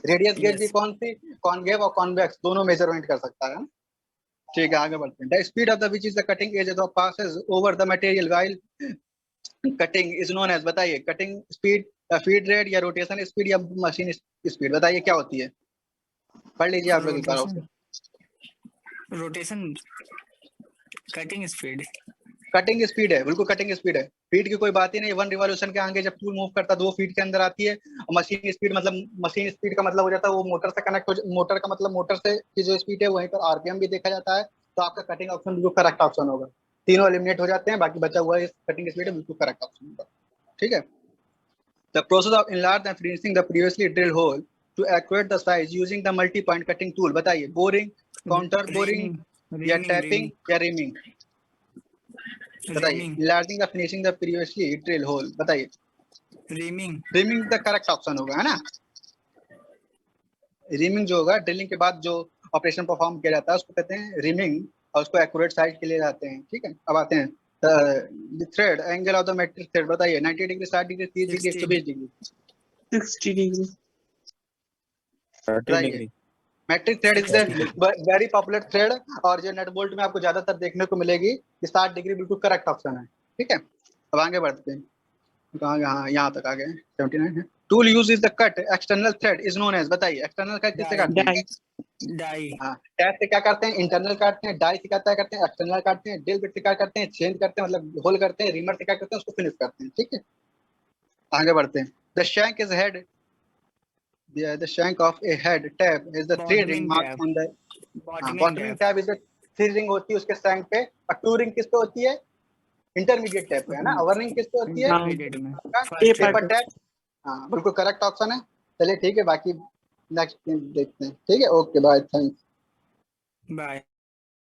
रेडियस गेज भी कौन सी, कॉनवेव और कॉन्वेक्स दोनों मेजरमेंट कर सकता है, ठीक है। आगे बढ़ते हैं। The speed of the which is the cutting edge of passes over the material while cutting is known as, बताइए कटिंग स्पीड, फीड रेट या रोटेशन स्पीड या मशीन स्पीड, बताइए क्या होती है? पढ़ लीजिए आप लोग एक बार। Rotation, cutting speed, cutting speed है, बिल्कुल कटिंग स्पीड है। फीट की कोई बात ही नहीं, 1 रिवॉल्यूशन के आगे जब टूल मूव करता है तो वो फीट के अंदर आती है। और मशीन स्पीड मतलब, मशीन स्पीड का मतलब हो जाता है वो मोटर से कनेक्ट हो, मोटर का मतलब मोटर से की जो स्पीड है वहीं पर आरपीएम भी देखा जाता है। तो आपका कटिंग ऑप्शन बिल्कुल करेक्ट ऑप्शन होगा। तीनों एलिमिनेट हो जाते हैं, बाकी बचा हुआ है कटिंग स्पीड है, बिल्कुल करेक्ट ऑप्शन होगा, ठीक है। The process of enlarge and finishing the previously drilled hole to accurate the size using the multi point cutting tool, बताइए बोरिंग, काउंटर बोरिंग या टैपिंग या रीमिंग, बताइए। enlarging the finishing the previously drilled hole, बताइए। Reaming, reaming the correct option होगा, है ना। रीमिंग जो होगा ड्रिलिंग के बाद जो ऑपरेशन परफॉर्म किया जाता है उसको कहते हैं रीमिंग, और उसको एक्यूरेट साइज के लिए जाते हैं, ठीक है। अब आते हैं the thread angle of the metric thread, बताइए 90 degree, 60 degree, 30 degree, 120 degree, 60 degree, 30 degree. Metric thread is the very popular thread, और जो नेट बोल्ट में आपको ज्यादातर देखने को मिलेगी। 60 डिग्री बिल्कुल करेक्ट ऑप्शन है, ठीक है। अब आगे बढ़ते हैं, कहाँ हाँ यहाँ तक आ गए, 79 है। Tool use is the cut external thread is known as, बताइए एक्सटर्नल कट किससे काटते हैं? डाई, हाँ, टैप से क्या करते हैं? इंटरनल काटते हैं। डाई से क्या करते हैं? एक्सटर्नल काटते हैं। ड्रिल बिट से क्या करते हैं? चेंज करते हैं, मतलब होल करते हैं। रीमर से क्या करते हैं? उसको फिनिश करते हैं, ठीक है। आगे बढ़ते हैं। The shank is head, the shank of a head tab is the three ring mark on the bottoming tab is the three ring होती है उसके शैंक पे, और टू रिंग किस पे होती है? इंटरमीडिएट टैब पे, है ना। ओवर रिंग किस पे होती है? पेपर टैब, हाँ बिल्कुल करेक्ट ऑप्शन है। चलिए ठीक है, बाकी नेक्स्ट देखते हैं, ठीक है। Okay bye, thanks, bye.